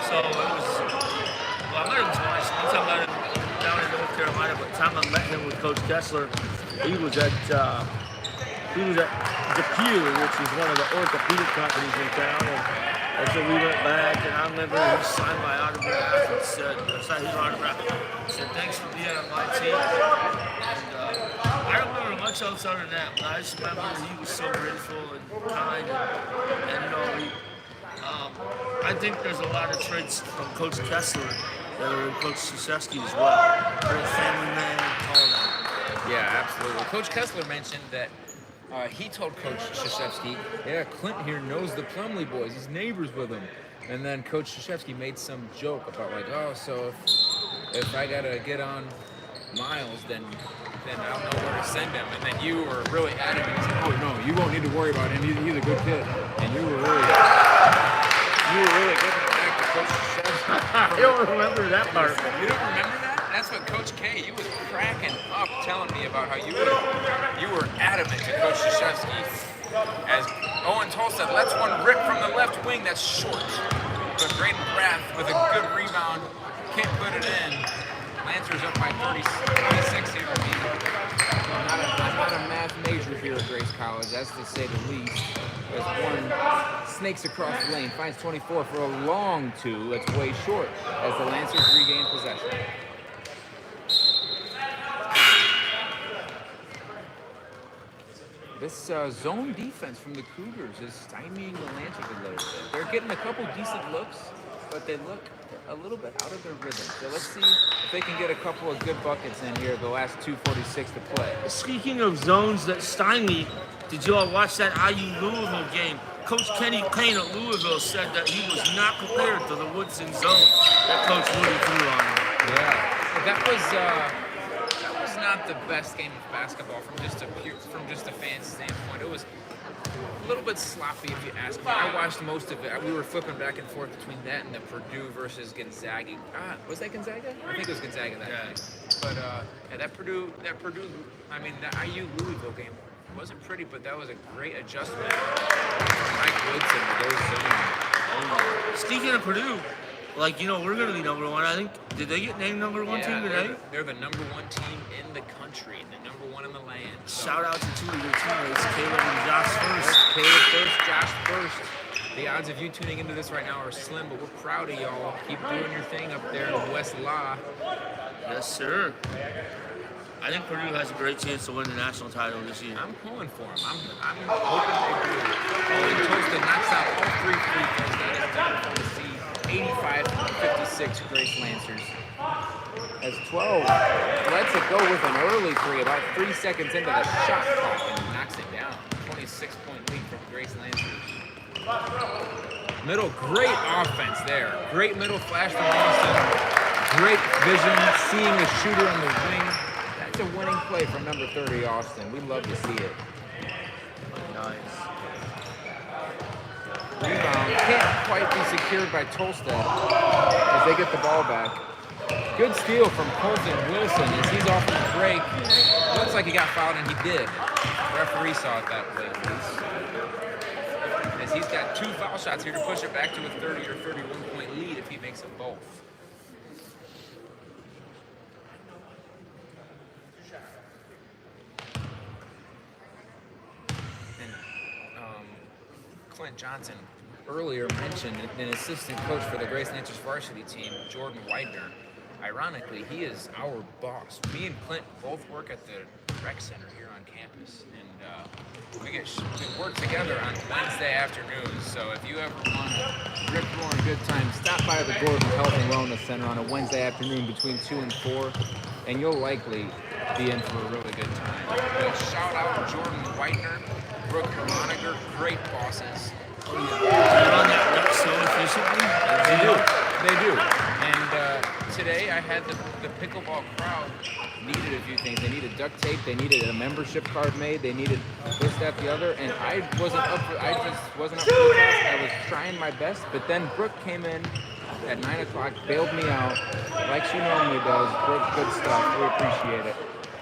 So it was. Well, I met him twice. Once I met him down in North Carolina, but the time I met him with Coach Kessler, he was at DePuy, which is one of the orthopedic companies in town, and so we went back, and I remember he signed my autograph and said, thanks for being on my team. And I don't remember much else other than that, but I just remember he was so grateful and kind, and you know, I think there's a lot of traits from Coach Kessler that are in Coach Krzyzewski as well. Great family man, all that. Yeah, absolutely. Coach Kessler mentioned that he told Coach Krzyzewski, yeah, Clint here knows the Plumlee boys. He's neighbors with them. And then Coach Krzyzewski made some joke about like, oh, so if I got to get on Miles, then I'll know where to send him. And then you were really adamant. You said, oh, no, you won't need to worry about him. He's a good kid. And you were really giving it back to Coach Krzyzewski. I don't remember that part. You don't remember that? That's what Coach K, you was cracking up telling me about how you were adamant to Coach Krzyzewski. As Owen Toll said, let's one rip from the left wing that's short. But Graydon Graff with a good rebound, can't put it in. Lancers up by 36 here. I'm not a math major here at Grace College, that's to say the least. As one snakes across the lane, finds 24 for a long two that's way short as the Lancers regain possession. This zone defense from the Cougars is stymieing the Lancers a little bit. They're getting a couple decent looks, but they look a little bit out of their rhythm. So let's see if they can get a couple of good buckets in here the last 2:46 to play. Speaking of zones that stymie, did you all watch that IU Louisville game? Coach Kenny Payne at Louisville said that he was not prepared for the Woodson zone that Coach Woody threw on him. Yeah, that was not the best game of basketball from just a fan standpoint. It was a little bit sloppy, if you ask me. I watched most of it. We were flipping back and forth between that and the Purdue versus Gonzaga. Was that Gonzaga? I think it was Gonzaga that night. But yeah, that Purdue. I mean, the IU Louisville game wasn't pretty, but that was a great adjustment. Mike Woodson with those zones. Speaking of Purdue, like, you know, we're going to be number one. I think, did they get named number one team today? They're the number one team in the country, and the number one in the land. So. Shout out to two of your teammates, Caleb and Josh First. Caleb first, Josh first. The odds of you tuning into this right now are slim, but we're proud of y'all. Keep doing your thing up there in West La. Yes, sir. I think Purdue has a great chance to win the national title this year. I'm pulling for them. I'm hoping they do. And Tulsa knocks out all 3 free throws. That is wonderful to see. 85-56 Grace Lancers. As 12 lets it go with an early 3 about 3 seconds into the shot clock and knocks it down. 26-point lead from Grace Lancers. Middle, great offense there. Great middle flash from Austin. Great vision, seeing the shooter on the wing. That's a winning play from number 30, Austin. We love to see it. Nice. Rebound can't quite be secured by Tolstad as they get the ball back. Good steal from Colton Wilson as he's off the break. Looks like he got fouled, and he did. Referee saw it that way, at least. As he's got 2 foul shots here to push it back to a 30 or 31-point lead if he makes them both. And Clint Johnson earlier mentioned an assistant coach for the Grace Lancers varsity team, Jordan Widener. Ironically, he is our boss. Me and Clint both work at the rec center here on campus, and we work together on Wednesday afternoons. So if you ever want a rip roaring good time, stop by the Gordon Health and Wellness Center on a Wednesday afternoon between 2 and 4, and you'll likely be in for a really good time. But shout out Jordan Widener, Brooke Moniger, great bosses. They run that rep so efficiently. They do. And today I had the pickleball crowd needed a few things. They needed duct tape. They needed a membership card made. They needed this, that, the other. And I just wasn't up for the task. I was trying my best. But then Brooke came in at 9 o'clock, bailed me out like she normally does. Brooke, good stuff. We appreciate it.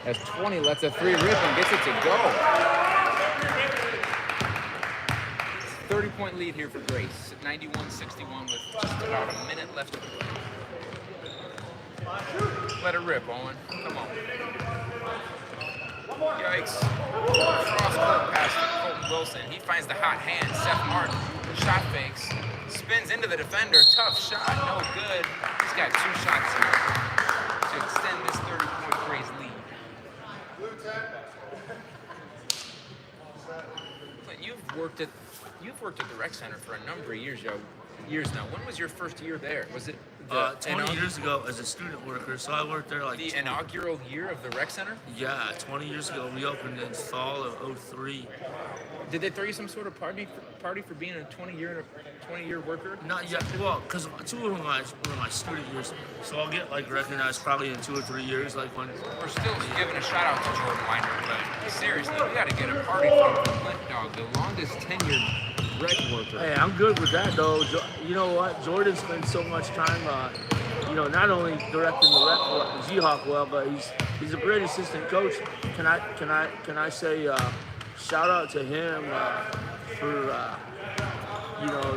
As 20 lets a 3 rip and gets it to go. 30-point lead here for Grace. 91-61 with just about a minute left to play. Let it rip, Owen. Come on. Yikes. Cross-court pass to Colton Wilson. He finds the hot hand. Seth Martin. Shot fakes. Spins into the defender. Tough shot. No good. He's got 2 shots here to extend this 30-point Grace lead. Clint, you've worked at the rec center for a number of years now. When was your first year there? Was it 20 years ago as a student worker, so I worked there like the inaugural year of the rec center? Yeah, 20 years ago. We opened in fall of '03. Did they throw you some sort of party for being a 20-year worker? Not yet. Well, because 2 of my student years, so I'll get like recognized probably in 2 or 3 years, like when. We're still giving a shout out to Jordan Winder, but seriously, we got to get a party from Clint, Dawg, the longest tenured rec worker. Hey, I'm good with that though. You know what? Jordan spends so much time, not only directing the G-Hawk well, but he's a great assistant coach. Can I say shout out to him for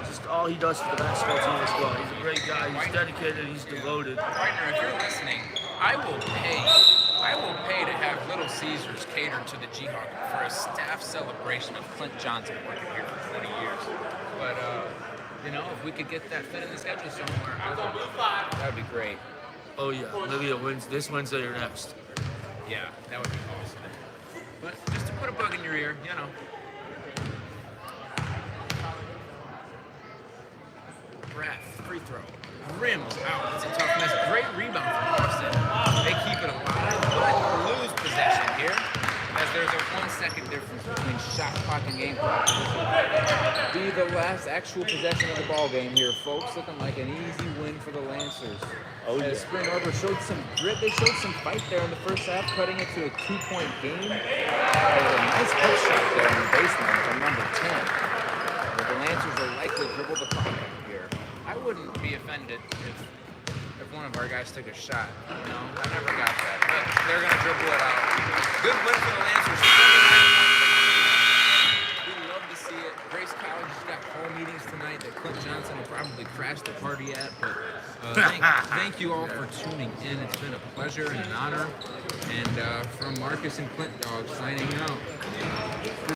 just all he does for the basketball team as well. He's a great guy. He's dedicated. He's devoted. Winder, if you're listening, I will pay to have Little Caesars catered to the G-Hawk for a staff celebration of Clint Johnson working here for 20 years. But, if we could get that fit in the schedule somewhere, that would be great. Oh, yeah. Maybe this Wednesday or next. Yeah, that would be awesome. But just to put a bug in your ear, Breath, free throw. Rims out. It's a tough miss. Great rebound from Austin. They keep it alive, but lose possession here as there's a 1 second difference between shot clock and game clock. This will be the last actual possession of the ball game here, folks. Looking like an easy win for the Lancers. Oh, yeah. As Spring Arbor showed some grit. They showed some fight there in the first half, cutting it to a 2-point game. There's a nice hook shot there in the baseline from number 10. But the Lancers will likely dribble the clock up here. I wouldn't be offended if one of our guys took a shot. I never got that. But they're going to dribble it out. Good win for the Lancers. We love to see it. Grace College has got hall meetings tonight that Clint Johnson will probably crash the party at. But thank you all for tuning in. It's been a pleasure and an honor. And from Marcus and Clint, Dawg, signing out.